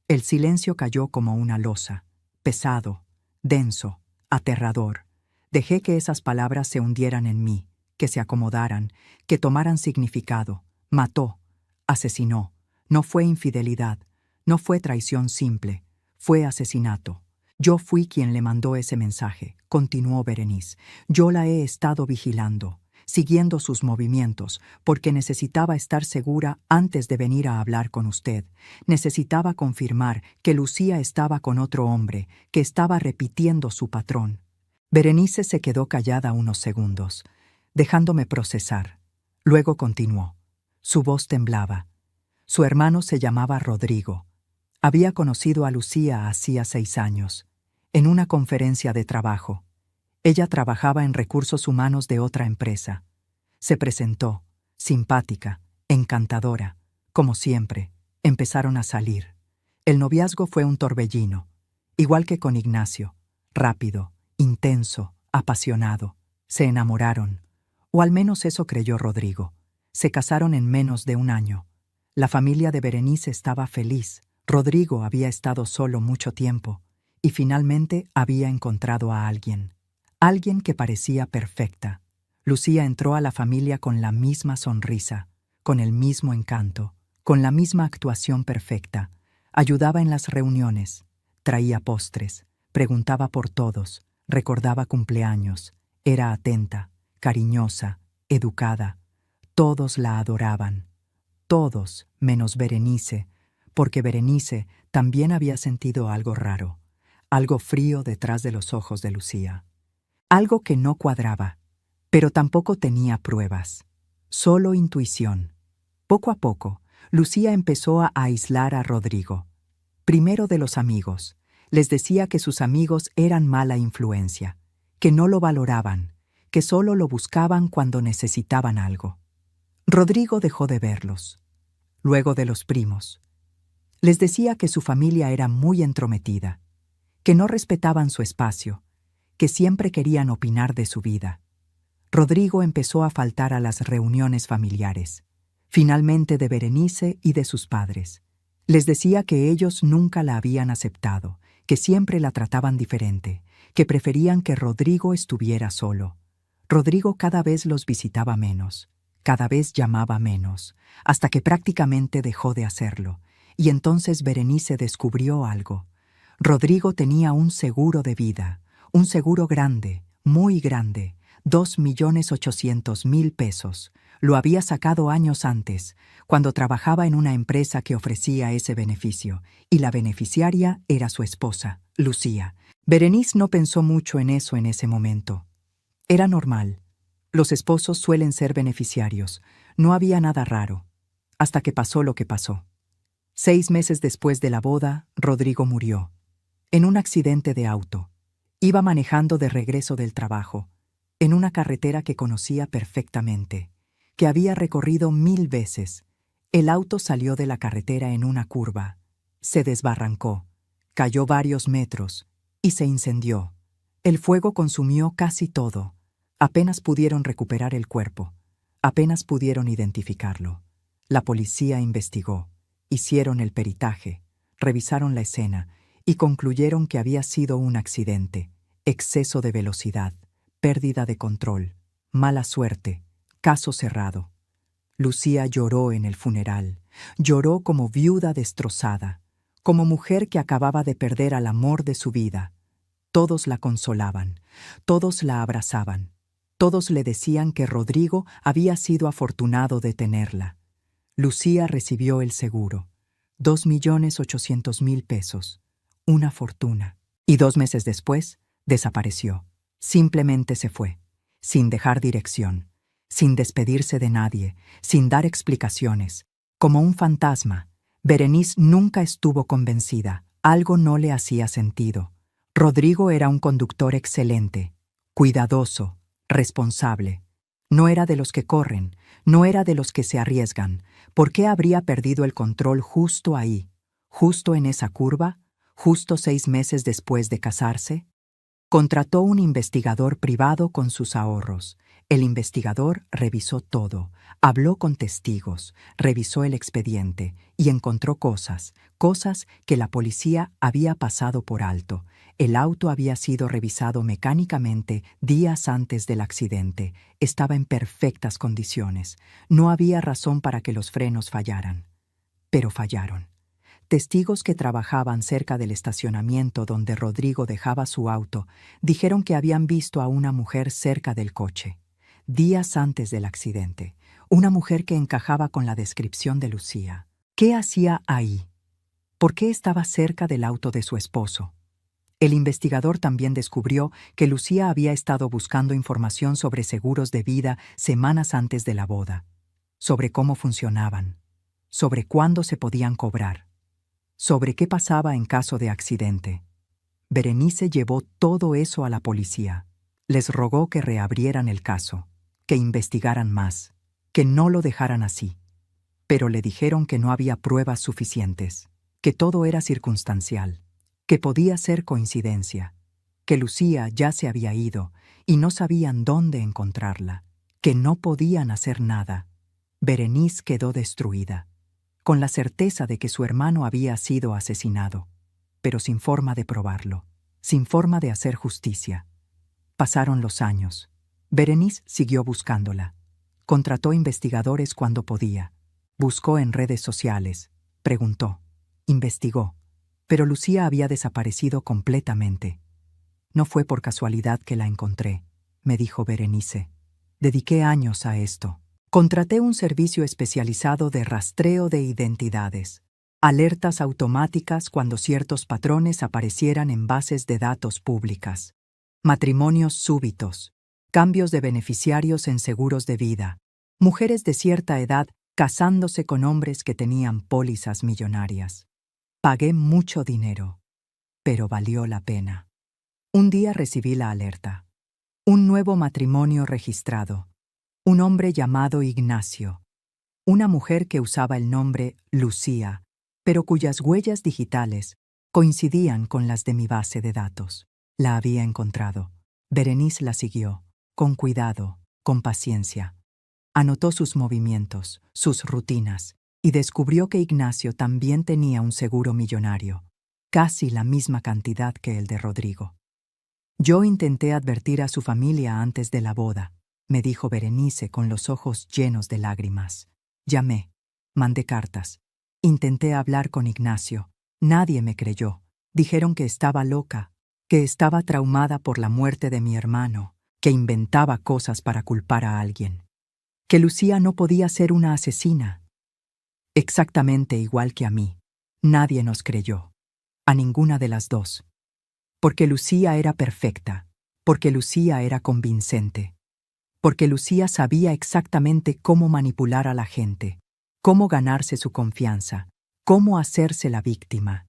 El silencio cayó como una losa, pesado, denso, aterrador. Dejé que esas palabras se hundieran en mí, que se acomodaran, que tomaran significado. Mató, asesinó. No fue infidelidad, no fue traición simple, fue asesinato. Yo fui quien le mandó ese mensaje, continuó Berenice. Yo la he estado vigilando, siguiendo sus movimientos, porque necesitaba estar segura antes de venir a hablar con usted. Necesitaba confirmar que Lucía estaba con otro hombre, que estaba repitiendo su patrón. Berenice se quedó callada unos segundos, dejándome procesar. Luego continuó. Su voz temblaba. Su hermano se llamaba Rodrigo. Había conocido a Lucía hacía 6 años, en una conferencia de trabajo. Ella trabajaba en recursos humanos de otra empresa. Se presentó, simpática, encantadora. Como siempre, empezaron a salir. El noviazgo fue un torbellino, igual que con Ignacio, rápido, intenso, apasionado. Se enamoraron, o al menos eso creyó Rodrigo. Se casaron en menos de un año. La familia de Berenice estaba feliz. Rodrigo había estado solo mucho tiempo y finalmente había encontrado a alguien. Alguien que parecía perfecta. Lucía entró a la familia con la misma sonrisa, con el mismo encanto, con la misma actuación perfecta. Ayudaba en las reuniones, traía postres, preguntaba por todos, recordaba cumpleaños, era atenta, cariñosa, educada. Todos la adoraban. Todos menos Berenice, porque Berenice también había sentido algo raro, algo frío detrás de los ojos de Lucía. Algo que no cuadraba, pero tampoco tenía pruebas, solo intuición. Poco a poco, Lucía empezó a aislar a Rodrigo. Primero de los amigos. Les decía que sus amigos eran mala influencia, que no lo valoraban, que solo lo buscaban cuando necesitaban algo. Rodrigo dejó de verlos. Luego de los primos. Les decía que su familia era muy entrometida, que no respetaban su espacio, que siempre querían opinar de su vida. Rodrigo empezó a faltar a las reuniones familiares, finalmente de Berenice y de sus padres. Les decía que ellos nunca la habían aceptado, que siempre la trataban diferente, que preferían que Rodrigo estuviera solo. Rodrigo cada vez los visitaba menos, cada vez llamaba menos, hasta que prácticamente dejó de hacerlo. Y entonces Berenice descubrió algo. Rodrigo tenía un seguro de vida, un seguro grande, muy grande, 2.800.000 pesos. Lo había sacado años antes, cuando trabajaba en una empresa que ofrecía ese beneficio, y la beneficiaria era su esposa, Lucía. Berenice no pensó mucho en eso en ese momento. Era normal. Los esposos suelen ser beneficiarios. No había nada raro, hasta que pasó lo que pasó. 6 meses después de la boda, Rodrigo murió. En un accidente de auto. Iba manejando de regreso del trabajo, en una carretera que conocía perfectamente, que había recorrido 1000 veces. El auto salió de la carretera en una curva. Se desbarrancó, cayó varios metros y se incendió. El fuego consumió casi todo. Apenas pudieron recuperar el cuerpo. Apenas pudieron identificarlo. La policía investigó. Hicieron el peritaje, revisaron la escena y concluyeron que había sido un accidente, exceso de velocidad, pérdida de control, mala suerte, caso cerrado. Lucía lloró en el funeral, lloró como viuda destrozada, como mujer que acababa de perder al amor de su vida. Todos la consolaban, todos la abrazaban, todos le decían que Rodrigo había sido afortunado de tenerla. Lucía recibió el seguro, 2.800.000 pesos, una fortuna. Y 2 meses después, desapareció. Simplemente se fue, sin dejar dirección, sin despedirse de nadie, sin dar explicaciones. Como un fantasma, Berenice nunca estuvo convencida. Algo no le hacía sentido. Rodrigo era un conductor excelente, cuidadoso, responsable. No era de los que corren, no era de los que se arriesgan. ¿Por qué habría perdido el control justo ahí, justo en esa curva, justo 6 meses después de casarse? Contrató un investigador privado con sus ahorros. El investigador revisó todo, habló con testigos, revisó el expediente y encontró cosas que la policía había pasado por alto. El auto había sido revisado mecánicamente días antes del accidente. Estaba en perfectas condiciones. No había razón para que los frenos fallaran. Pero fallaron. Testigos que trabajaban cerca del estacionamiento donde Rodrigo dejaba su auto dijeron que habían visto a una mujer cerca del coche, días antes del accidente, una mujer que encajaba con la descripción de Lucía. ¿Qué hacía ahí? ¿Por qué estaba cerca del auto de su esposo? El investigador también descubrió que Lucía había estado buscando información sobre seguros de vida semanas antes de la boda, sobre cómo funcionaban, sobre cuándo se podían cobrar, sobre qué pasaba en caso de accidente. Berenice llevó todo eso a la policía. Les rogó que reabrieran el caso, que investigaran más, que no lo dejaran así. Pero le dijeron que no había pruebas suficientes, que todo era circunstancial, que podía ser coincidencia, que Lucía ya se había ido y no sabían dónde encontrarla, que no podían hacer nada. Berenice quedó destruida, con la certeza de que su hermano había sido asesinado, pero sin forma de probarlo, sin forma de hacer justicia. Pasaron los años. Berenice siguió buscándola. Contrató investigadores cuando podía. Buscó en redes sociales. Preguntó. Investigó. Pero Lucía había desaparecido completamente. No fue por casualidad que la encontré, me dijo Berenice. Dediqué años a esto. Contraté un servicio especializado de rastreo de identidades, alertas automáticas cuando ciertos patrones aparecieran en bases de datos públicas, matrimonios súbitos, cambios de beneficiarios en seguros de vida, mujeres de cierta edad casándose con hombres que tenían pólizas millonarias. Pagué mucho dinero, pero valió la pena. Un día recibí la alerta. Un nuevo matrimonio registrado. Un hombre llamado Ignacio, una mujer que usaba el nombre Lucía, pero cuyas huellas digitales coincidían con las de mi base de datos. La había encontrado. Berenice la siguió, con cuidado, con paciencia. Anotó sus movimientos, sus rutinas, y descubrió que Ignacio también tenía un seguro millonario, casi la misma cantidad que el de Rodrigo. Yo intenté advertir a su familia antes de la boda, me dijo Berenice con los ojos llenos de lágrimas. Llamé, mandé cartas, intenté hablar con Ignacio. Nadie me creyó. Dijeron que estaba loca, que estaba traumada por la muerte de mi hermano, que inventaba cosas para culpar a alguien, que Lucía no podía ser una asesina. Exactamente igual que a mí. Nadie nos creyó. A ninguna de las dos. Porque Lucía era perfecta, porque Lucía era convincente. Porque Lucía sabía exactamente cómo manipular a la gente, cómo ganarse su confianza, cómo hacerse la víctima.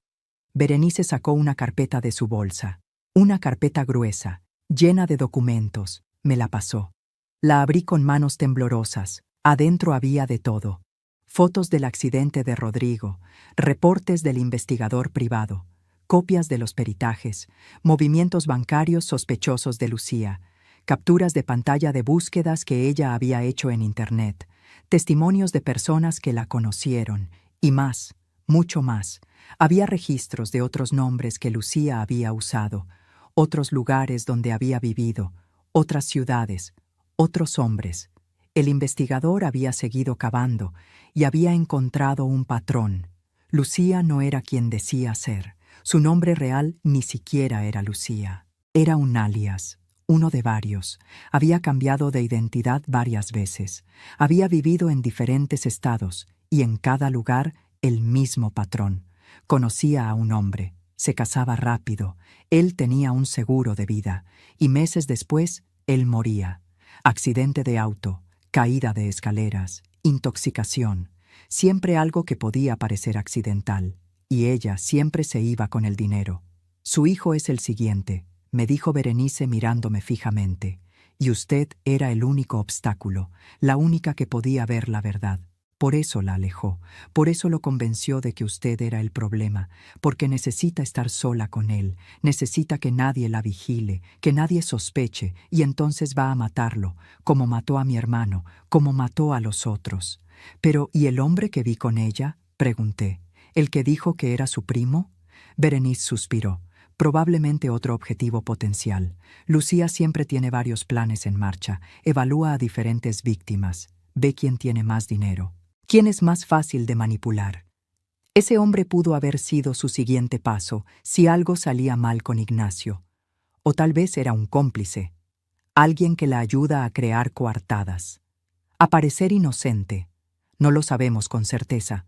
Berenice sacó una carpeta de su bolsa, una carpeta gruesa, llena de documentos, me la pasó. La abrí con manos temblorosas, adentro había de todo. Fotos del accidente de Rodrigo, reportes del investigador privado, copias de los peritajes, movimientos bancarios sospechosos de Lucía, capturas de pantalla de búsquedas que ella había hecho en Internet, testimonios de personas que la conocieron, y más, mucho más. Había registros de otros nombres que Lucía había usado, otros lugares donde había vivido, otras ciudades, otros hombres. El investigador había seguido cavando y había encontrado un patrón. Lucía no era quien decía ser. Su nombre real ni siquiera era Lucía. Era un alias. Uno de varios. Había cambiado de identidad varias veces. Había vivido en diferentes estados y en cada lugar el mismo patrón. Conocía a un hombre, se casaba rápido, él tenía un seguro de vida y meses después él moría. Accidente de auto, caída de escaleras, intoxicación, siempre algo que podía parecer accidental, y ella siempre se iba con el dinero. Su hijo es el siguiente, me dijo Berenice mirándome fijamente, Y usted era el único obstáculo, la única que podía ver la verdad. Por eso la alejó, por eso lo convenció de que usted era el problema, porque necesita estar sola con él, necesita que nadie la vigile, que nadie sospeche, y entonces va a matarlo, como mató a mi hermano, como mató a los otros. Pero, ¿y el hombre que vi con ella?, pregunté. ¿El que dijo que era su primo? Berenice suspiró. Probablemente otro objetivo potencial. Lucía siempre tiene varios planes en marcha, evalúa a diferentes víctimas, ve quién tiene más dinero. ¿Quién es más fácil de manipular? Ese hombre pudo haber sido su siguiente paso si algo salía mal con Ignacio. O tal vez era un cómplice, alguien que la ayuda a crear coartadas. A parecer inocente. No lo sabemos con certeza,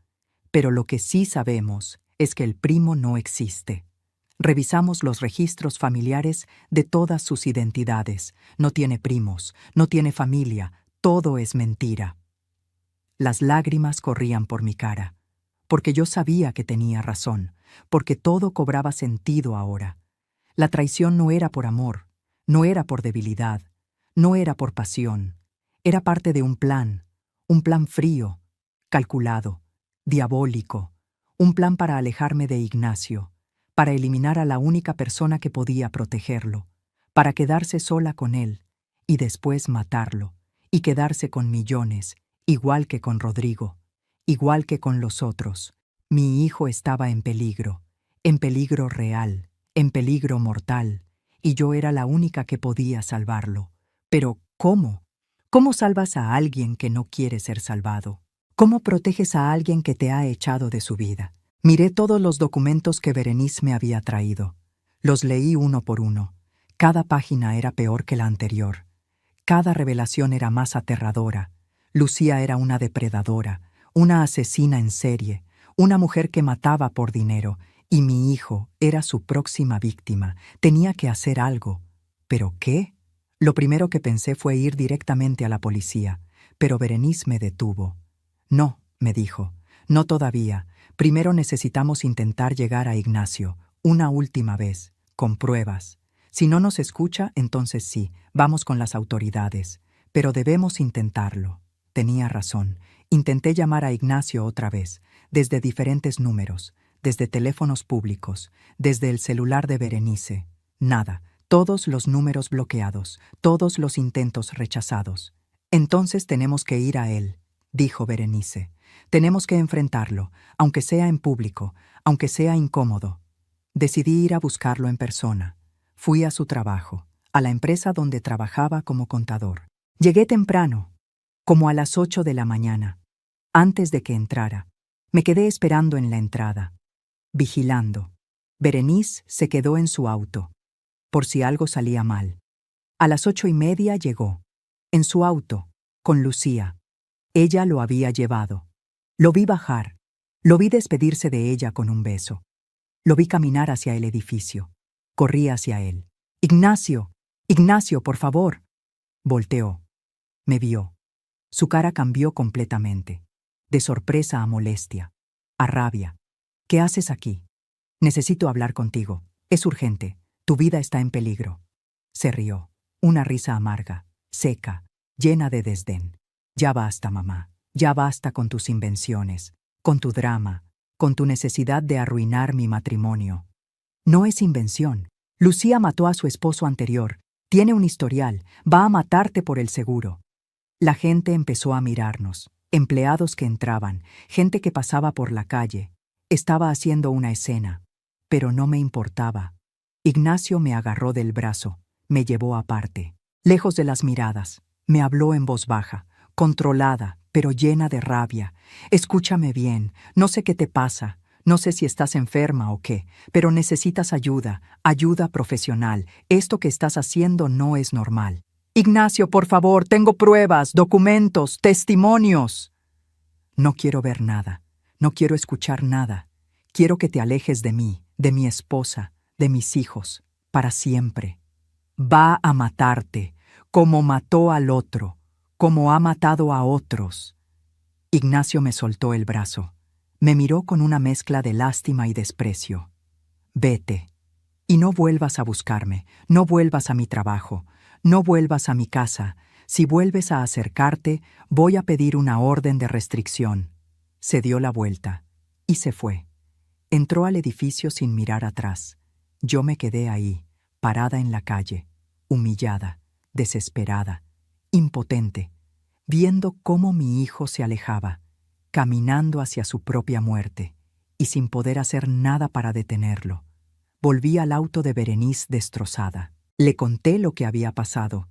pero lo que sí sabemos es que el primo no existe. Revisamos los registros familiares de todas sus identidades. No tiene primos, no tiene familia, todo es mentira. Las lágrimas corrían por mi cara, porque yo sabía que tenía razón, porque todo cobraba sentido ahora. La traición no era por amor, no era por debilidad, no era por pasión, era parte de un plan frío, calculado, diabólico, un plan para alejarme de Ignacio, para eliminar a la única persona que podía protegerlo, para quedarse sola con él y después matarlo, y quedarse con millones, igual que con Rodrigo, igual que con los otros. Mi hijo estaba en peligro real, en peligro mortal, y yo era la única que podía salvarlo. Pero, ¿cómo? ¿Cómo salvas a alguien que no quiere ser salvado? ¿Cómo proteges a alguien que te ha echado de su vida? Miré todos los documentos que Berenice me había traído. Los leí uno por uno. Cada página era peor que la anterior. Cada revelación era más aterradora. Lucía era una depredadora, una asesina en serie, una mujer que mataba por dinero, y mi hijo era su próxima víctima. Tenía que hacer algo. ¿Pero qué? Lo primero que pensé fue ir directamente a la policía, pero Berenice me detuvo. No, me dijo, no todavía. Primero necesitamos intentar llegar a Ignacio, una última vez, con pruebas. Si no nos escucha, entonces sí, vamos con las autoridades. Pero debemos intentarlo. Tenía razón. Intenté llamar a Ignacio otra vez, desde diferentes números, desde teléfonos públicos, desde el celular de Berenice. Nada, todos los números bloqueados, todos los intentos rechazados. Entonces tenemos que ir a él, dijo Berenice. Tenemos que enfrentarlo, aunque sea en público, aunque sea incómodo. Decidí ir a buscarlo en persona. Fui a su trabajo, a la empresa donde trabajaba como contador. Llegué temprano, como a las 8 de la mañana. Antes de que entrara, me quedé esperando en la entrada, vigilando. Berenice se quedó en su auto, por si algo salía mal. A las 8:30 llegó, en su auto, con Lucía. Ella lo había llevado. Lo vi bajar, lo vi despedirse de ella con un beso. Lo vi caminar hacia el edificio. Corrí hacia él. «Ignacio, Ignacio, por favor». Volteó. Me vio. Su cara cambió completamente, de sorpresa a molestia, a rabia. «¿Qué haces aquí? Necesito hablar contigo. Es urgente. Tu vida está en peligro». Se rió, una risa amarga, seca, llena de desdén. «Ya basta, mamá. Ya basta con tus invenciones, con tu drama, con tu necesidad de arruinar mi matrimonio». No es invención. Lucía mató a su esposo anterior. Tiene un historial. Va a matarte por el seguro. La gente empezó a mirarnos. Empleados que entraban, gente que pasaba por la calle. Estaba haciendo una escena. Pero no me importaba. Ignacio me agarró del brazo. Me llevó aparte, lejos de las miradas. Me habló en voz baja, controlada, pero llena de rabia. «Escúchame bien. No sé qué te pasa. No sé si estás enferma o qué, pero necesitas ayuda, ayuda profesional. Esto que estás haciendo no es normal. Ignacio, por favor, tengo pruebas, documentos, testimonios». No quiero ver nada, no quiero escuchar nada. Quiero que te alejes de mí, de mi esposa, de mis hijos, para siempre. Va a matarte, como mató al otro, como ha matado a otros. Ignacio me soltó el brazo. Me miró con una mezcla de lástima y desprecio. «Vete. Y no vuelvas a buscarme, no vuelvas a mi trabajo, No vuelvas a mi casa. Si vuelves a acercarte, voy a pedir una orden de restricción. Se dio la vuelta y se fue. Entró al edificio sin mirar atrás. Yo me quedé ahí, parada en la calle, humillada, desesperada, impotente, viendo cómo mi hijo se alejaba, caminando hacia su propia muerte, y sin poder hacer nada para detenerlo. Volví al auto de Berenice destrozada. Le conté lo que había pasado.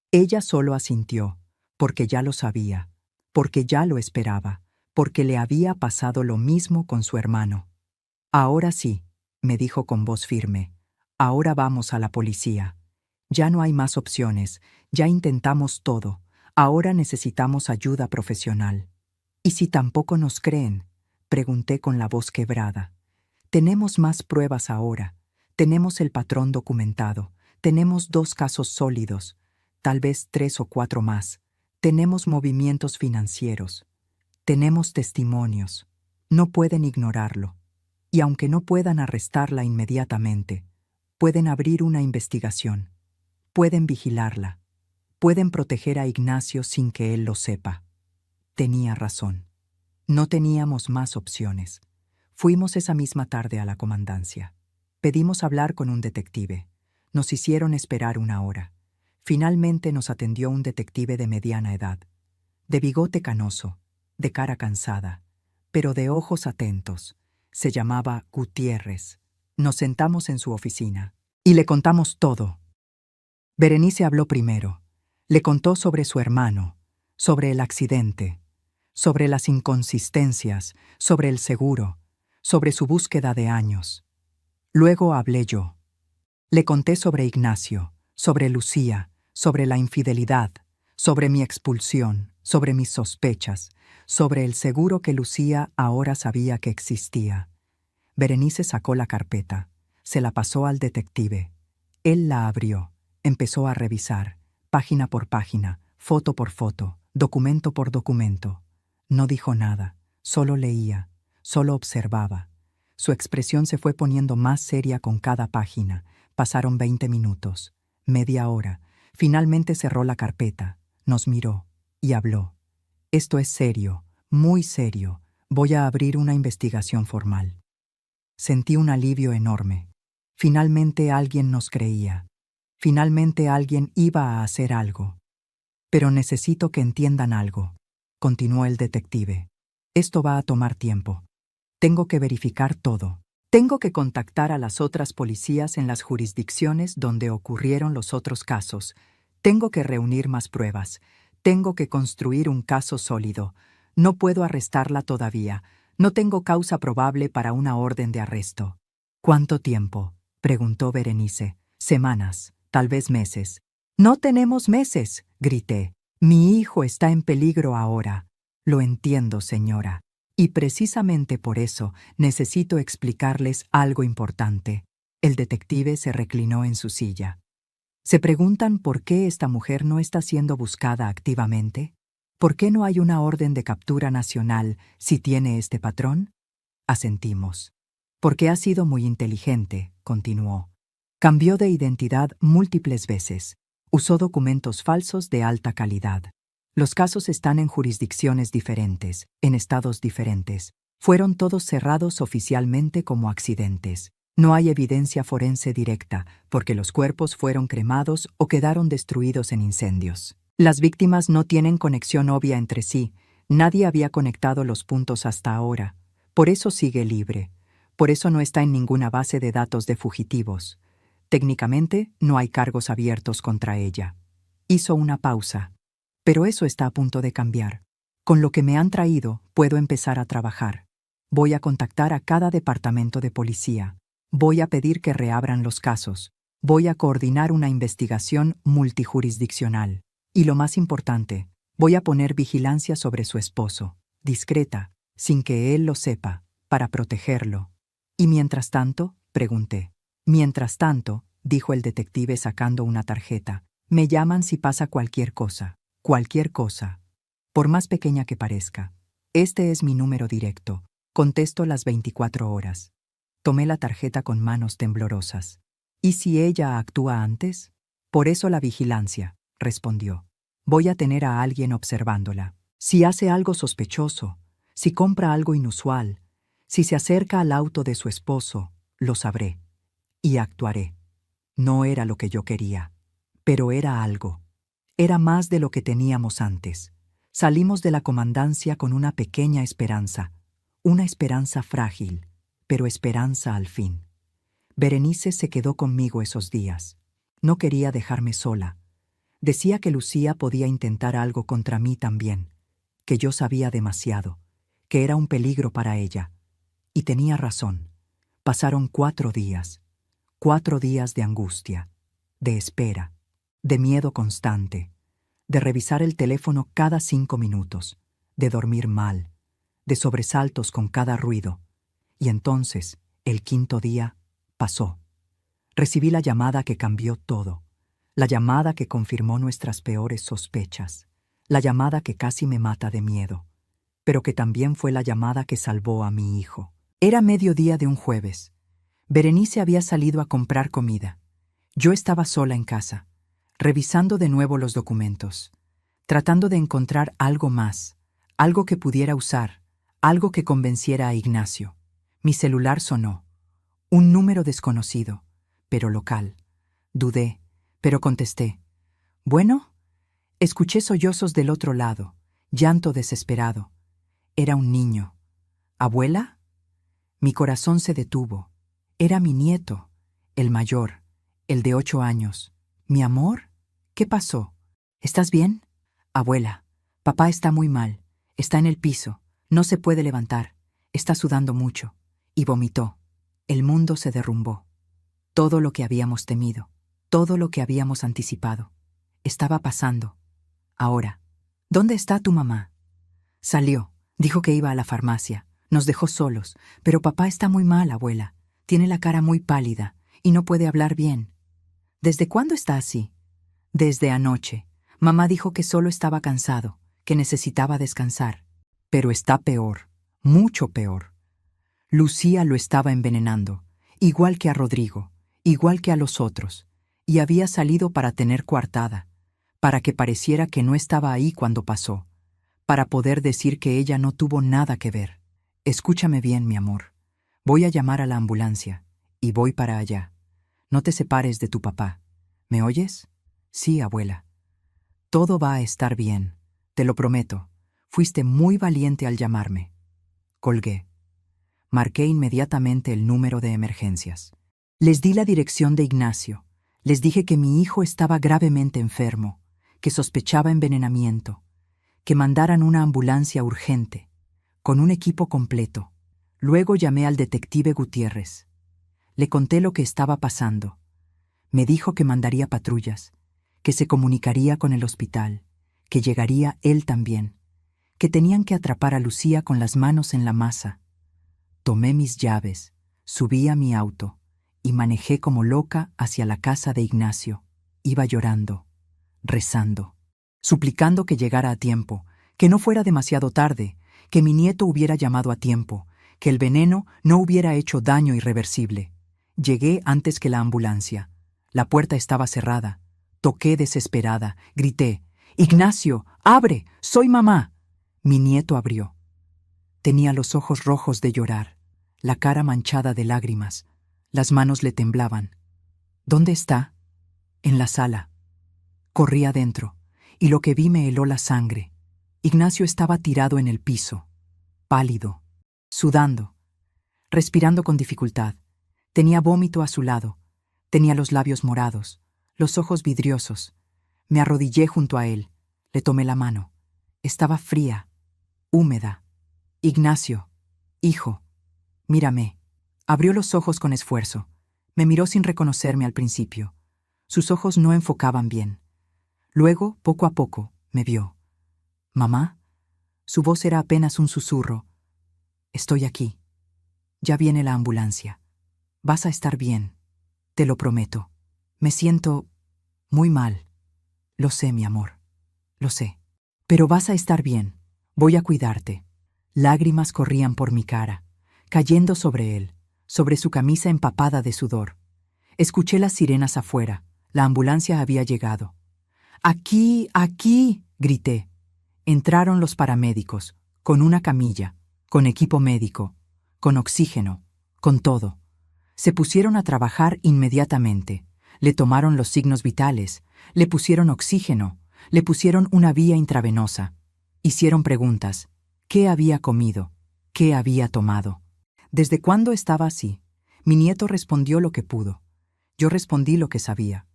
Ella solo asintió, porque ya lo sabía, porque ya lo esperaba, porque le había pasado lo mismo con su hermano. Ahora sí, me dijo con voz firme, ahora vamos a la policía. Ya no hay más opciones, ya intentamos todo, ahora necesitamos ayuda profesional. ¿Y si tampoco nos creen? Pregunté con la voz quebrada. Tenemos más pruebas ahora, tenemos el patrón documentado, tenemos 2 casos sólidos, tal vez 3 o 4 más, tenemos movimientos financieros, tenemos testimonios, no pueden ignorarlo. Y aunque no puedan arrestarla inmediatamente, pueden abrir una investigación, pueden vigilarla, pueden proteger a Ignacio sin que él lo sepa. Tenía razón. No teníamos más opciones. Fuimos esa misma tarde a la comandancia. Pedimos hablar con un detective. Nos hicieron esperar 1 hora. Finalmente nos atendió un detective de mediana edad, de bigote canoso, de cara cansada, pero de ojos atentos. Se llamaba Gutiérrez. Nos sentamos en su oficina y le contamos todo. Berenice habló primero. Le contó sobre su hermano, sobre el accidente, sobre las inconsistencias, sobre el seguro, sobre su búsqueda de años. Luego hablé yo. Le conté sobre Ignacio, sobre Lucía, sobre la infidelidad, sobre mi expulsión, sobre mis sospechas, sobre el seguro que Lucía ahora sabía que existía. Berenice sacó la carpeta, se la pasó al detective. Él la abrió, empezó a revisar, página por página, foto por foto, documento por documento. No dijo nada, solo leía, solo observaba. Su expresión se fue poniendo más seria con cada página. Pasaron 20 minutos, media hora. Finalmente cerró la carpeta, nos miró y habló. Esto es serio, muy serio. Voy a abrir una investigación formal. Sentí un alivio enorme. Finalmente alguien nos creía. Finalmente alguien iba a hacer algo. Pero necesito que entiendan algo, continuó el detective. Esto va a tomar tiempo. Tengo que verificar todo. Tengo que contactar a las otras policías en las jurisdicciones donde ocurrieron los otros casos. Tengo que reunir más pruebas. Tengo que construir un caso sólido. No puedo arrestarla todavía. No tengo causa probable para una orden de arresto. ¿Cuánto tiempo?, preguntó Berenice. Semanas, tal vez meses. No tenemos meses, grité. Mi hijo está en peligro ahora. Lo entiendo, señora. Y precisamente por eso necesito explicarles algo importante. El detective se reclinó en su silla. ¿Se preguntan por qué esta mujer no está siendo buscada activamente? ¿Por qué no hay una orden de captura nacional si tiene este patrón? Asentimos. Porque ha sido muy inteligente, continuó. Cambió de identidad múltiples veces. Usó documentos falsos de alta calidad. Los casos están en jurisdicciones diferentes, en estados diferentes. Fueron todos cerrados oficialmente como accidentes. No hay evidencia forense directa, porque los cuerpos fueron cremados o quedaron destruidos en incendios. Las víctimas no tienen conexión obvia entre sí. Nadie había conectado los puntos hasta ahora. Por eso sigue libre. Por eso no está en ninguna base de datos de fugitivos. Técnicamente, no hay cargos abiertos contra ella. Hizo una pausa. Pero eso está a punto de cambiar. Con lo que me han traído, puedo empezar a trabajar. Voy a contactar a cada departamento de policía. Voy a pedir que reabran los casos. Voy a coordinar una investigación multijurisdiccional. Y lo más importante, voy a poner vigilancia sobre su esposo, discreta, sin que él lo sepa, para protegerlo. ¿Y mientras tanto?, pregunté. Mientras tanto, dijo el detective sacando una tarjeta, me llaman si pasa cualquier cosa. Cualquier cosa. Por más pequeña que parezca. Este es mi número directo. Contesto las 24 horas. Tomé la tarjeta con manos temblorosas. ¿Y si ella actúa antes? Por eso la vigilancia, respondió. Voy a tener a alguien observándola. Si hace algo sospechoso, si compra algo inusual, si se acerca al auto de su esposo, lo sabré. Y actuaré. No era lo que yo quería, pero era algo. Era más de lo que teníamos antes. Salimos de la comandancia con una pequeña esperanza, una esperanza frágil, pero esperanza al fin. Berenice se quedó conmigo esos días. No quería dejarme sola. Decía que Lucía podía intentar algo contra mí también, que yo sabía demasiado, que era un peligro para ella. Y tenía razón. Pasaron 4 días. 4 días de angustia, de espera, de miedo constante, de revisar el teléfono cada 5 minutos, de dormir mal, de sobresaltos con cada ruido. Y entonces, el 5.º día, pasó. Recibí la llamada que cambió todo, la llamada que confirmó nuestras peores sospechas, la llamada que casi me mata de miedo, pero que también fue la llamada que salvó a mi hijo. Era mediodía de un jueves. Berenice había salido a comprar comida. Yo estaba sola en casa, revisando de nuevo los documentos, tratando de encontrar algo más, algo que pudiera usar, algo que convenciera a Ignacio. Mi celular sonó. Un número desconocido, pero local. Dudé, pero contesté. ¿Bueno? Escuché sollozos del otro lado, llanto desesperado. Era un niño. ¿Abuela? Mi corazón se detuvo. Era mi nieto, el mayor, el de 8 años. ¿Mi amor? ¿Qué pasó? ¿Estás bien? Abuela, papá está muy mal. Está en el piso. No se puede levantar. Está sudando mucho. Y vomitó. El mundo se derrumbó. Todo lo que habíamos temido, todo lo que habíamos anticipado, estaba pasando. Ahora, ¿dónde está tu mamá? Salió. Dijo que iba a la farmacia. Nos dejó solos. Pero papá está muy mal, abuela. Tiene la cara muy pálida y no puede hablar bien. ¿Desde cuándo está así? Desde anoche. Mamá dijo que solo estaba cansado, que necesitaba descansar. Pero está peor, mucho peor. Lucía lo estaba envenenando, igual que a Rodrigo, igual que a los otros, y había salido para tener coartada, para que pareciera que no estaba ahí cuando pasó, para poder decir que ella no tuvo nada que ver. Escúchame bien, mi amor. Voy a llamar a la ambulancia, y voy para allá. No te separes de tu papá. ¿Me oyes? Sí, abuela. Todo va a estar bien, te lo prometo. Fuiste muy valiente al llamarme. Colgué. Marqué inmediatamente el número de emergencias. Les di la dirección de Ignacio. Les dije que mi hijo estaba gravemente enfermo, que sospechaba envenenamiento, que mandaran una ambulancia urgente, con un equipo completo. Luego llamé al detective Gutiérrez. Le conté lo que estaba pasando. Me dijo que mandaría patrullas, que se comunicaría con el hospital, que llegaría él también, que tenían que atrapar a Lucía con las manos en la masa. Tomé mis llaves, subí a mi auto y manejé como loca hacia la casa de Ignacio. Iba llorando, rezando, suplicando que llegara a tiempo, que no fuera demasiado tarde, que mi nieto hubiera llamado a tiempo, que el veneno no hubiera hecho daño irreversible. Llegué antes que la ambulancia. La puerta estaba cerrada. Toqué desesperada, grité, «Ignacio, abre, soy mamá». Mi nieto abrió. Tenía los ojos rojos de llorar, la cara manchada de lágrimas, las manos le temblaban. «¿Dónde está?» «En la sala». Corrí adentro, y lo que vi me heló la sangre. Ignacio estaba tirado en el piso, pálido, sudando, respirando con dificultad. Tenía vómito a su lado, tenía los labios morados, los ojos vidriosos. Me arrodillé junto a él, le tomé la mano. Estaba fría, húmeda. «Ignacio, hijo, mírame». Abrió los ojos con esfuerzo. Me miró sin reconocerme al principio. Sus ojos no enfocaban bien. Luego, poco a poco, me vio. «¿Mamá?» Su voz era apenas un susurro. «Estoy aquí. Ya viene la ambulancia. Vas a estar bien. Te lo prometo. Me siento muy mal. Lo sé, mi amor. Lo sé. Pero vas a estar bien. Voy a cuidarte». Lágrimas corrían por mi cara, cayendo sobre él, sobre su camisa empapada de sudor. Escuché las sirenas afuera, La ambulancia había llegado. ¡Aquí, aquí!, grité. Entraron los paramédicos, con una camilla, con equipo médico, con oxígeno, con todo. Se pusieron a trabajar inmediatamente. Le tomaron los signos vitales, le pusieron oxígeno, le pusieron una vía intravenosa. Hicieron preguntas. ¿Qué había comido? ¿Qué había tomado? ¿Desde cuándo estaba así? Mi nieto respondió lo que pudo. Yo respondí lo que sabía.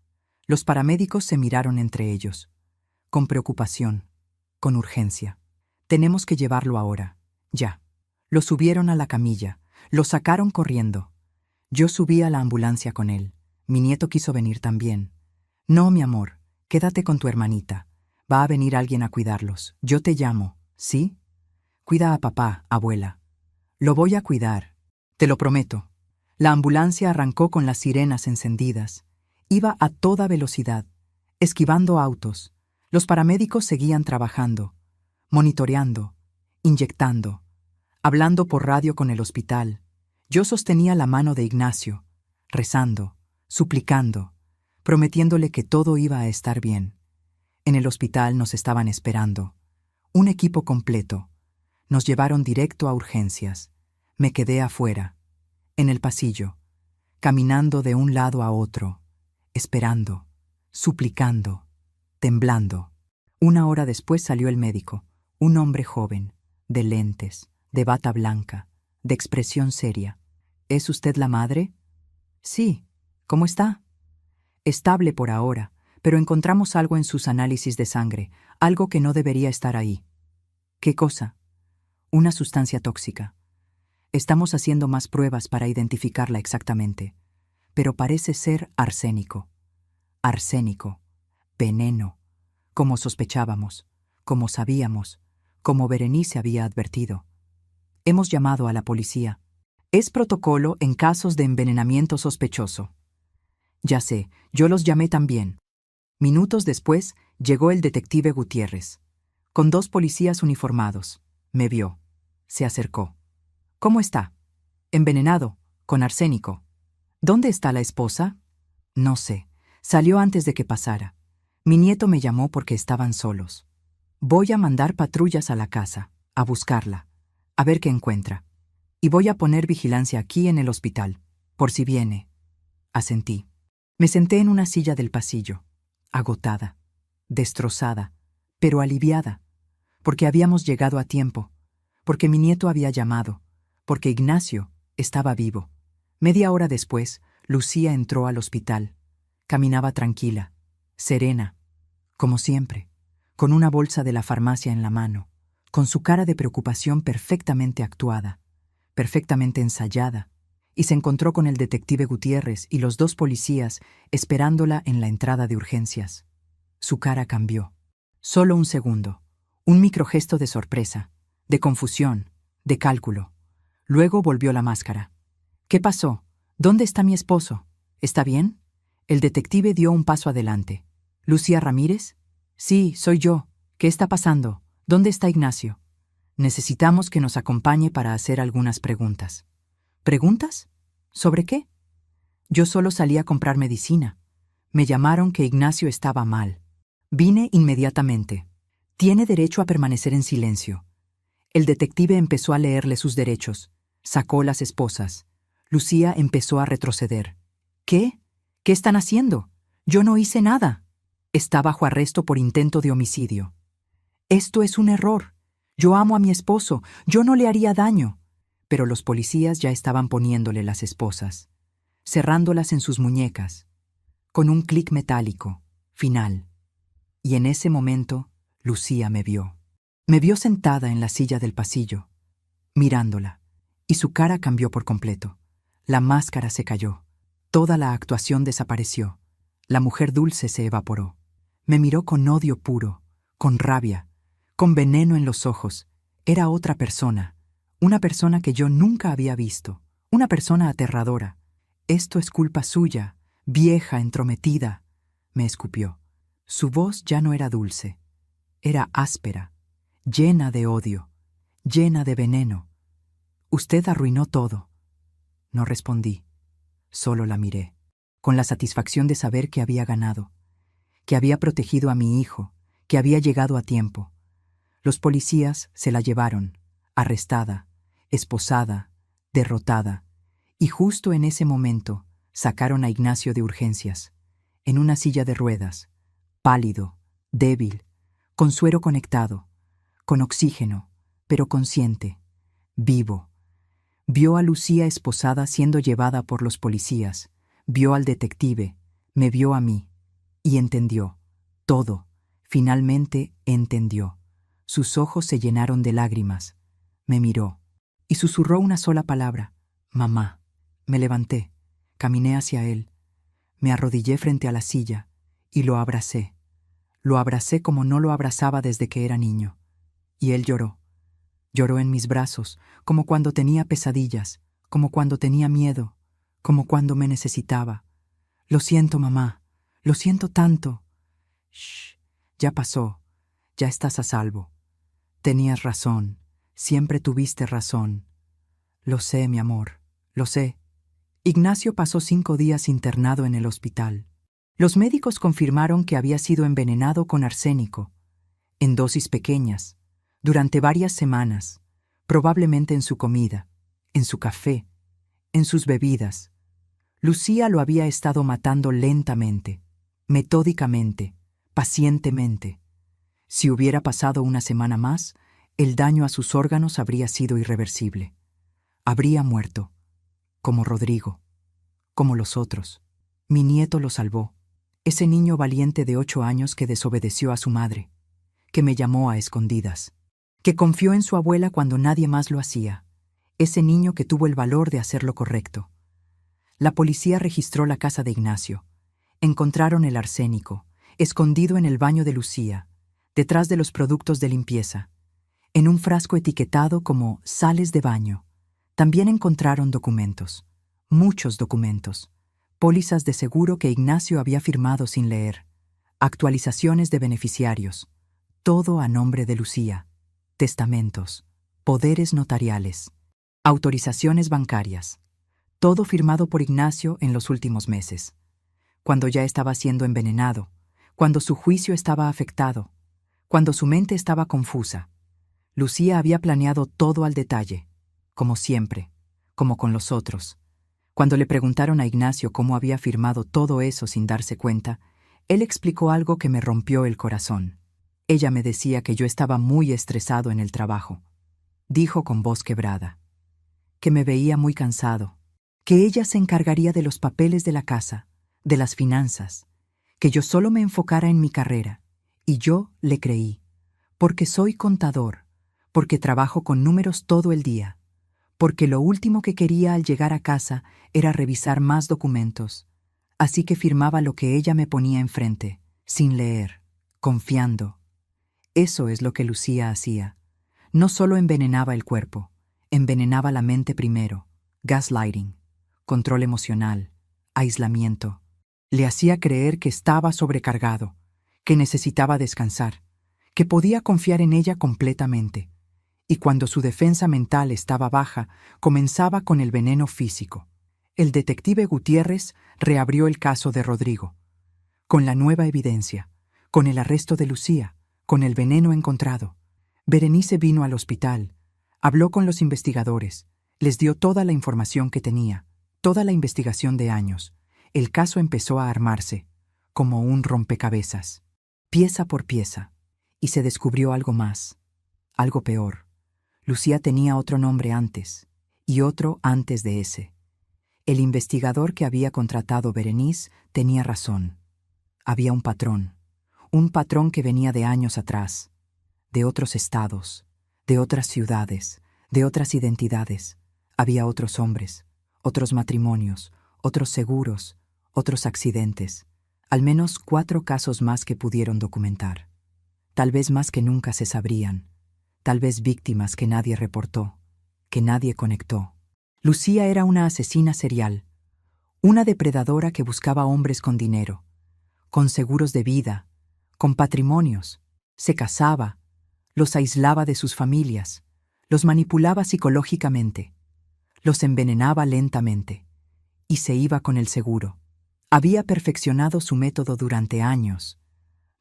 Los paramédicos se miraron entre ellos, con preocupación, con urgencia. Tenemos que llevarlo ahora, ya. Lo subieron a la camilla, lo sacaron corriendo. Yo subí a la ambulancia con él. Mi nieto quiso venir también. No, mi amor, quédate con tu hermanita. Va a venir alguien a cuidarlos. Yo te llamo, ¿sí? Cuida a papá, abuela. Lo voy a cuidar, te lo prometo. La ambulancia arrancó con las sirenas encendidas. Iba a toda velocidad, esquivando autos. Los paramédicos seguían trabajando, monitoreando, inyectando, hablando por radio con el hospital. Yo sostenía la mano de Ignacio, rezando, suplicando, prometiéndole que todo iba a estar bien. En el hospital nos estaban esperando. Un equipo completo. Nos llevaron directo a urgencias. Me quedé afuera, en el pasillo, caminando de un lado a otro, esperando, suplicando, temblando. 1 hora después salió el médico, un hombre joven, de lentes, de bata blanca, de expresión seria. ¿Es usted la madre? Sí. ¿Cómo está? Estable por ahora, pero encontramos algo en sus análisis de sangre, algo que no debería estar ahí. ¿Qué cosa? Una sustancia tóxica. Estamos haciendo más pruebas para identificarla exactamente, pero parece ser arsénico. Arsénico, veneno, como sospechábamos, como sabíamos, como Berenice había advertido. Hemos llamado a la policía. Es protocolo en casos de envenenamiento sospechoso. Ya sé, yo los llamé también. Minutos después llegó el detective Gutiérrez, con 2 policías uniformados. Me vio. Se acercó. ¿Cómo está? Envenenado, con arsénico. ¿Dónde está la esposa? No sé. Salió antes de que pasara. Mi nieto me llamó porque estaban solos. Voy a mandar patrullas a la casa, a buscarla, a ver qué encuentra. Y voy a poner vigilancia aquí en el hospital, por si viene. Asentí. Me senté en una silla del pasillo, agotada, destrozada, pero aliviada, porque habíamos llegado a tiempo, porque mi nieto había llamado, porque Ignacio estaba vivo. Media hora después, Lucía entró al hospital. Caminaba tranquila, serena, como siempre, con una bolsa de la farmacia en la mano, con su cara de preocupación perfectamente actuada, perfectamente ensayada, y se encontró con el detective Gutiérrez y los 2 policías esperándola en la entrada de urgencias. Su cara cambió. Solo un segundo, un microgesto de sorpresa, de confusión, de cálculo. Luego volvió la máscara. ¿Qué pasó? ¿Dónde está mi esposo? ¿Está bien? El detective dio un paso adelante. ¿Lucía Ramírez? Sí, soy yo. ¿Qué está pasando? ¿Dónde está Ignacio? Necesitamos que nos acompañe para hacer algunas preguntas. ¿Preguntas? ¿Sobre qué? Yo solo salí a comprar medicina. Me llamaron que Ignacio estaba mal. Vine inmediatamente. Tiene derecho a permanecer en silencio. El detective empezó a leerle sus derechos. Sacó las esposas. Lucía empezó a retroceder. ¿Qué? ¿Qué están haciendo? Yo no hice nada. Está bajo arresto por intento de homicidio. Esto es un error. Yo amo a mi esposo. Yo no le haría daño. Pero los policías ya estaban poniéndole las esposas, cerrándolas en sus muñecas, con un clic metálico, final. Y en ese momento, Lucía me vio. Me vio sentada en la silla del pasillo, mirándola, y su cara cambió por completo. La máscara se cayó. Toda la actuación desapareció. La mujer dulce se evaporó. Me miró con odio puro, con rabia, con veneno en los ojos. Era otra persona, una persona que yo nunca había visto, una persona aterradora. Esto es culpa suya, vieja, entrometida, me escupió. Su voz ya no era dulce, era áspera, llena de odio, llena de veneno. Usted arruinó todo. No respondí, solo la miré. con la satisfacción de saber que había ganado, que había protegido a mi hijo, que había llegado a tiempo. Los policías se la llevaron, arrestada, esposada, derrotada, y justo en ese momento sacaron a Ignacio de urgencias, en una silla de ruedas, pálido, débil, con suero conectado, con oxígeno, pero consciente, vivo. Vio a Lucía esposada siendo llevada por los policías, vio al detective, me vio a mí, y entendió, todo, finalmente entendió. Sus ojos se llenaron de lágrimas, me miró, y susurró una sola palabra, mamá. Me levanté, caminé hacia él, me arrodillé frente a la silla, y lo abracé. Lo abracé como no lo abrazaba desde que era niño. Y él lloró. Lloró en mis brazos, como cuando tenía pesadillas, como cuando tenía miedo, como cuando me necesitaba. Lo siento, mamá. Lo siento tanto. Shh, ya pasó. Ya estás a salvo. Tenías razón. Siempre tuviste razón. Lo sé, mi amor. Lo sé. Ignacio pasó 5 días internado en el hospital. Los médicos confirmaron que había sido envenenado con arsénico, en dosis pequeñas, durante varias semanas, probablemente en su comida, en su café, en sus bebidas. Lucía lo había estado matando lentamente, metódicamente, pacientemente. Si hubiera pasado una semana más, el daño a sus órganos habría sido irreversible. Habría muerto, como Rodrigo, como los otros. Mi nieto lo salvó, ese niño valiente de 8 años que desobedeció a su madre, que me llamó a escondidas, que confió en su abuela cuando nadie más lo hacía, ese niño que tuvo el valor de hacer lo correcto. La policía registró la casa de Ignacio. Encontraron el arsénico, escondido en el baño de Lucía, detrás de los productos de limpieza, en un frasco etiquetado como sales de baño. También encontraron documentos, muchos documentos, pólizas de seguro que Ignacio había firmado sin leer, actualizaciones de beneficiarios, todo a nombre de Lucía, testamentos, poderes notariales, autorizaciones bancarias, todo firmado por Ignacio en los últimos meses, cuando ya estaba siendo envenenado, cuando su juicio estaba afectado, cuando su mente estaba confusa. Lucía había planeado todo al detalle, como siempre, como con los otros. Cuando le preguntaron a Ignacio cómo había firmado todo eso sin darse cuenta, él explicó algo que me rompió el corazón. Ella me decía que yo estaba muy estresado en el trabajo. Dijo con voz quebrada, que me veía muy cansado, que ella se encargaría de los papeles de la casa, de las finanzas, que yo solo me enfocara en mi carrera, y yo le creí, porque soy contador, porque trabajo con números todo el día, porque lo último que quería al llegar a casa era revisar más documentos, así que firmaba lo que ella me ponía enfrente, sin leer, confiando. Eso es lo que Lucía hacía. No solo envenenaba el cuerpo, envenenaba la mente primero, gaslighting, control emocional, aislamiento. Le hacía creer que estaba sobrecargado, que necesitaba descansar, que podía confiar en ella completamente. Y cuando su defensa mental estaba baja, comenzaba con el veneno físico. El detective Gutiérrez reabrió el caso de Rodrigo, con la nueva evidencia, con el arresto de Lucía, con el veneno encontrado. Berenice vino al hospital, habló con los investigadores, les dio toda la información que tenía, toda la investigación de años. El caso empezó a armarse, como un rompecabezas, pieza por pieza, y se descubrió algo más, algo peor. Lucía tenía otro nombre antes, y otro antes de ese. El investigador que había contratado Berenice tenía razón. Había un patrón que venía de años atrás, de otros estados, de otras ciudades, de otras identidades. Había otros hombres, otros matrimonios, otros seguros, otros accidentes. Al menos 4 casos más que pudieron documentar. Tal vez más que nunca se sabrían. Tal vez víctimas que nadie reportó, que nadie conectó. Lucía era una asesina serial, una depredadora que buscaba hombres con dinero, con seguros de vida, con patrimonios. Se casaba, los aislaba de sus familias, los manipulaba psicológicamente, los envenenaba lentamente, y se iba con el seguro, Había perfeccionado su método durante años,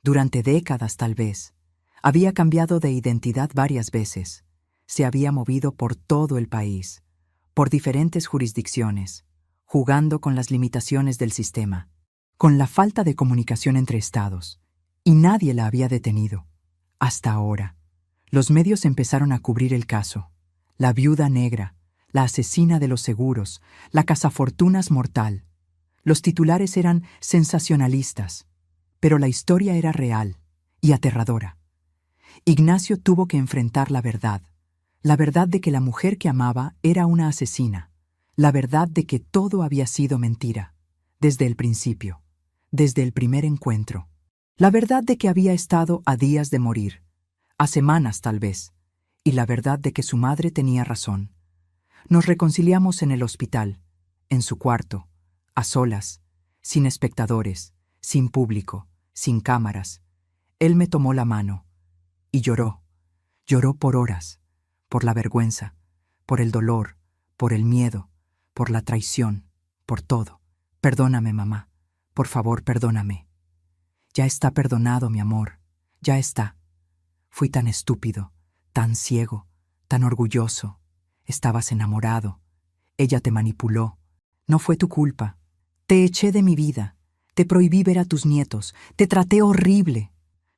durante décadas tal vez. Había cambiado de identidad varias veces. Se había movido por todo el país, por diferentes jurisdicciones, jugando con las limitaciones del sistema, con la falta de comunicación entre estados, y nadie la había detenido. Hasta ahora, los medios empezaron a cubrir el caso. La viuda negra, la asesina de los seguros, la cazafortunas mortal. Los titulares eran sensacionalistas, pero la historia era real y aterradora. Ignacio tuvo que enfrentar la verdad de que la mujer que amaba era una asesina, la verdad de que todo había sido mentira, desde el principio, desde el primer encuentro, la verdad de que había estado a días de morir, a semanas tal vez, y la verdad de que su madre tenía razón. Nos reconciliamos en el hospital, en su cuarto, a solas, sin espectadores, sin público, sin cámaras. Él me tomó la mano y lloró. Lloró por horas, por la vergüenza, por el dolor, por el miedo, por la traición, por todo. Perdóname, mamá. Por favor, perdóname. Ya está perdonado, mi amor. Ya está. Fui tan estúpido, tan ciego, tan orgulloso. Estabas enamorado. Ella te manipuló. No fue tu culpa. Te eché de mi vida. Te prohibí ver a tus nietos. Te traté horrible.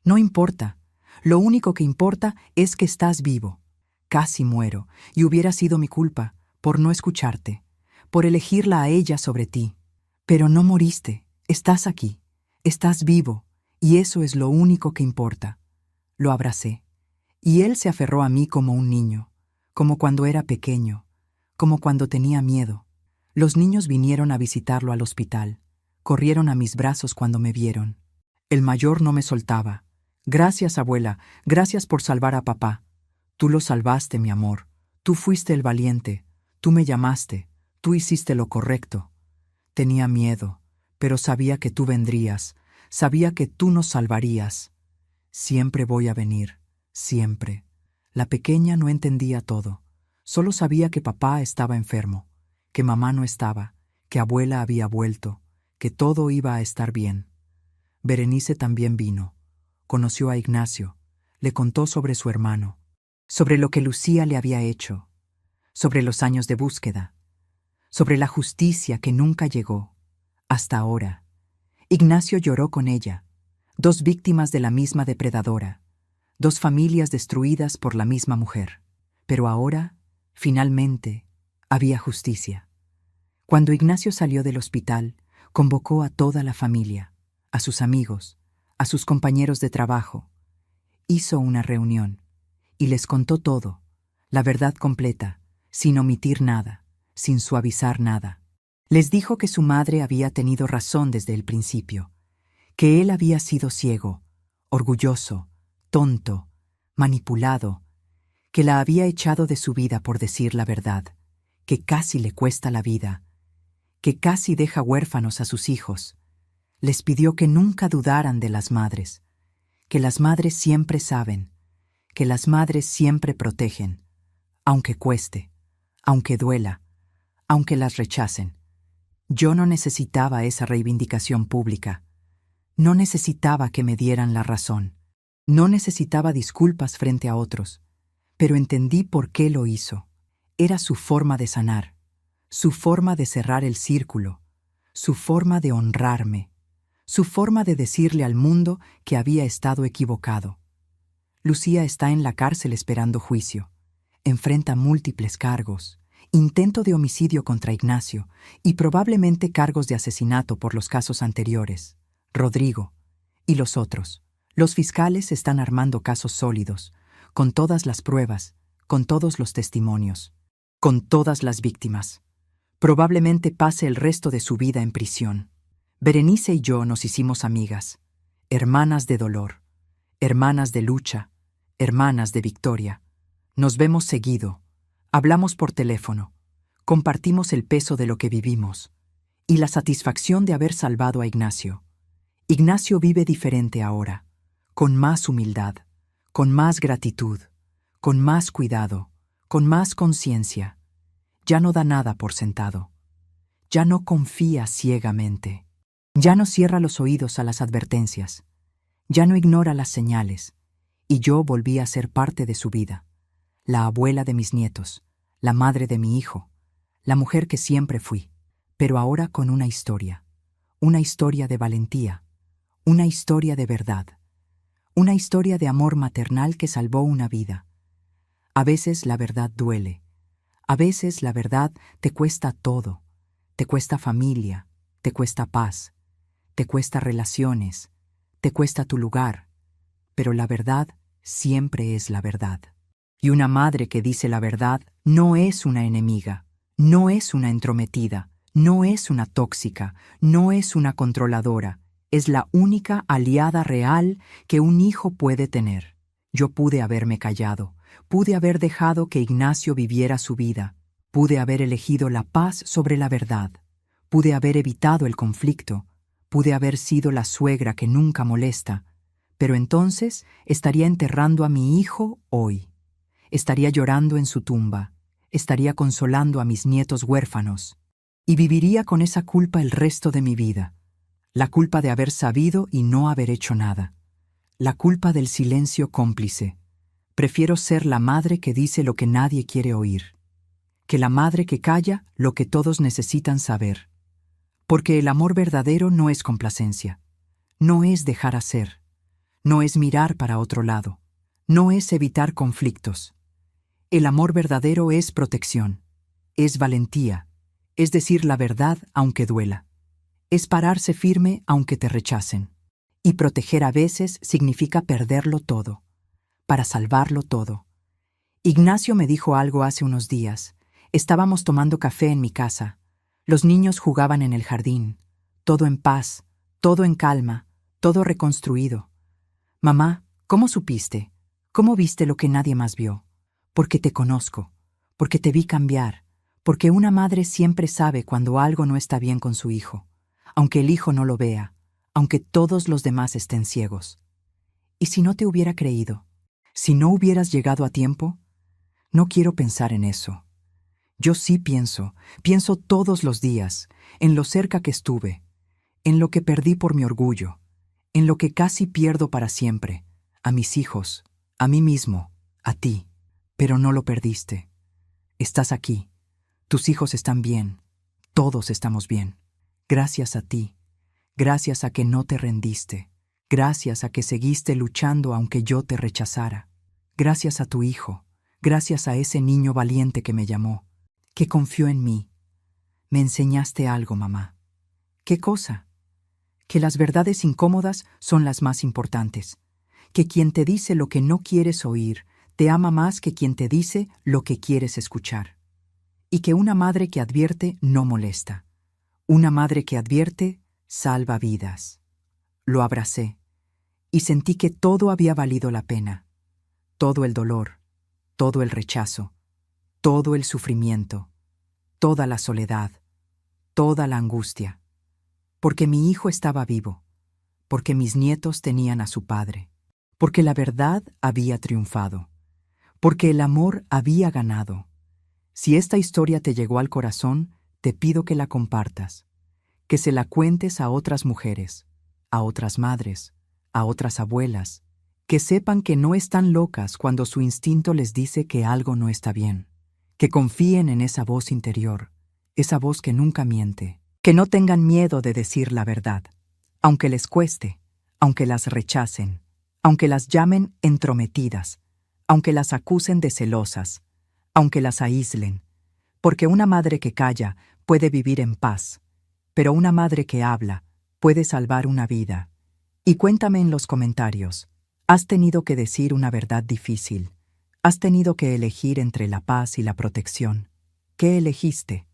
No importa. Lo único que importa es que estás vivo. Casi muero, y hubiera sido mi culpa, por no escucharte, por elegirla a ella sobre ti. Pero no moriste. Estás aquí. Estás vivo, y eso es lo único que importa. Lo abracé, y él se aferró a mí como un niño, como cuando era pequeño, como cuando tenía miedo. Los niños vinieron a visitarlo al hospital, corrieron a mis brazos cuando me vieron. El mayor no me soltaba. Gracias, abuela, gracias por salvar a papá. Tú lo salvaste, mi amor. Tú fuiste el valiente. Tú me llamaste. Tú hiciste lo correcto. Tenía miedo, pero sabía que tú vendrías. Sabía que tú nos salvarías. Siempre voy a venir, siempre. La pequeña no entendía todo. Solo sabía que papá estaba enfermo, que mamá no estaba, que abuela había vuelto, que todo iba a estar bien. Berenice también vino. Conoció a Ignacio. Le contó sobre su hermano, sobre lo que Lucía le había hecho, sobre los años de búsqueda, sobre la justicia que nunca llegó. Hasta ahora. Ignacio lloró con ella. Dos víctimas de la misma depredadora. Dos familias destruidas por la misma mujer. Pero ahora, finalmente, había justicia. Cuando Ignacio salió del hospital, convocó a toda la familia, a sus amigos, a sus compañeros de trabajo. Hizo una reunión y les contó todo, la verdad completa, sin omitir nada, sin suavizar nada. Les dijo que su madre había tenido razón desde el principio, que él había sido ciego, orgulloso, tonto, manipulado, que la había echado de su vida por decir la verdad, que casi le cuesta la vida, que casi deja huérfanos a sus hijos. Les pidió que nunca dudaran de las madres, que las madres siempre saben, que las madres siempre protegen, aunque cueste, aunque duela, aunque las rechacen. Yo no necesitaba esa reivindicación pública. No necesitaba que me dieran la razón. No necesitaba disculpas frente a otros. Pero entendí por qué lo hizo. Era su forma de sanar, su forma de cerrar el círculo, su forma de honrarme, su forma de decirle al mundo que había estado equivocado. Lucía está en la cárcel esperando juicio. Enfrenta múltiples cargos, intento de homicidio contra Ignacio y probablemente cargos de asesinato por los casos anteriores. Rodrigo y los otros. Los fiscales están armando casos sólidos, con todas las pruebas, con todos los testimonios, con todas las víctimas. Probablemente pase el resto de su vida en prisión. Berenice y yo nos hicimos amigas, hermanas de dolor, hermanas de lucha, hermanas de victoria. Nos vemos seguido, hablamos por teléfono, compartimos el peso de lo que vivimos y la satisfacción de haber salvado a Ignacio. Ignacio vive diferente ahora, con más humildad, con más gratitud, con más cuidado, con más conciencia. Ya no da nada por sentado. Ya no confía ciegamente. Ya no cierra los oídos a las advertencias, ya no ignora las señales, y yo volví a ser parte de su vida, la abuela de mis nietos, la madre de mi hijo, la mujer que siempre fui, pero ahora con una historia de valentía, una historia de verdad, una historia de amor maternal que salvó una vida. A veces la verdad duele, a veces la verdad te cuesta todo, te cuesta familia, te cuesta paz, te cuesta relaciones, te cuesta tu lugar, pero la verdad siempre es la verdad. Y una madre que dice la verdad no es una enemiga, no es una entrometida, no es una tóxica, no es una controladora, es la única aliada real que un hijo puede tener. Yo pude haberme callado, pude haber dejado que Ignacio viviera su vida, pude haber elegido la paz sobre la verdad, pude haber evitado el conflicto, pude haber sido la suegra que nunca molesta, pero entonces estaría enterrando a mi hijo hoy. Estaría llorando en su tumba, estaría consolando a mis nietos huérfanos, y viviría con esa culpa el resto de mi vida, la culpa de haber sabido y no haber hecho nada, la culpa del silencio cómplice. Prefiero ser la madre que dice lo que nadie quiere oír, que la madre que calla lo que todos necesitan saber, porque el amor verdadero no es complacencia, no es dejar hacer, no es mirar para otro lado, no es evitar conflictos. El amor verdadero es protección, es valentía, es decir la verdad aunque duela, es pararse firme aunque te rechacen. Y proteger a veces significa perderlo todo, para salvarlo todo. Ignacio me dijo algo hace unos días. Estábamos tomando café en mi casa. Los niños jugaban en el jardín. Todo en paz, todo en calma, todo reconstruido. Mamá, ¿cómo supiste? ¿Cómo viste lo que nadie más vio? Porque te conozco, porque te vi cambiar, porque una madre siempre sabe cuando algo no está bien con su hijo, aunque el hijo no lo vea, aunque todos los demás estén ciegos. ¿Y si no te hubiera creído? ¿Si no hubieras llegado a tiempo? No quiero pensar en eso. Yo sí pienso todos los días, en lo cerca que estuve, en lo que perdí por mi orgullo, en lo que casi pierdo para siempre, a mis hijos, a mí mismo, a ti. Pero no lo perdiste. Estás aquí. Tus hijos están bien. Todos estamos bien. Gracias a ti. Gracias a que no te rendiste. Gracias a que seguiste luchando aunque yo te rechazara. Gracias a tu hijo. Gracias a ese niño valiente que me llamó, que confió en mí. Me enseñaste algo, mamá. ¿Qué cosa? Que las verdades incómodas son las más importantes. Que quien te dice lo que no quieres oír te ama más que quien te dice lo que quieres escuchar. Y que una madre que advierte no molesta. Una madre que advierte salva vidas. Lo abracé y sentí que todo había valido la pena. Todo el dolor, todo el rechazo, todo el sufrimiento, toda la soledad, toda la angustia. Porque mi hijo estaba vivo, porque mis nietos tenían a su padre, porque la verdad había triunfado, porque el amor había ganado. Si esta historia te llegó al corazón, te pido que la compartas, que se la cuentes a otras mujeres, a otras madres, a otras abuelas, que sepan que no están locas cuando su instinto les dice que algo no está bien, que confíen en esa voz interior, esa voz que nunca miente, que no tengan miedo de decir la verdad, aunque les cueste, aunque las rechacen, aunque las llamen entrometidas, aunque las acusen de celosas, aunque las aíslen, porque una madre que calla puede vivir en paz, pero una madre que habla puede salvar una vida. Y cuéntame en los comentarios, ¿has tenido que decir una verdad difícil? ¿Has tenido que elegir entre la paz y la protección? ¿Qué elegiste?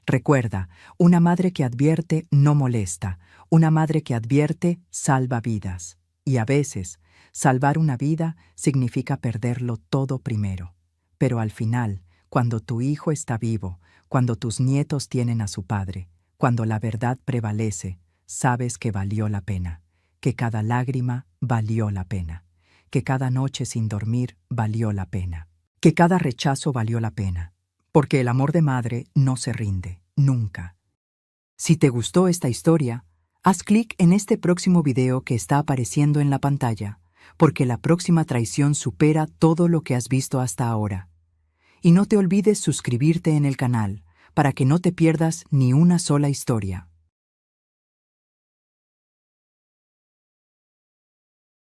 Recuerda, una madre que advierte no molesta, una madre que advierte salva vidas. Y a veces, salvar una vida significa perderlo todo primero. Pero al final, cuando tu hijo está vivo, cuando tus nietos tienen a su padre, cuando la verdad prevalece, sabes que valió la pena, que cada lágrima valió la pena, que cada noche sin dormir valió la pena, que cada rechazo valió la pena, porque el amor de madre no se rinde, nunca. Si te gustó esta historia, Haz clic en este próximo video que está apareciendo en la pantalla, porque la próxima traición supera todo lo que has visto hasta ahora. Y no te olvides suscribirte en el canal, para que no te pierdas ni una sola historia.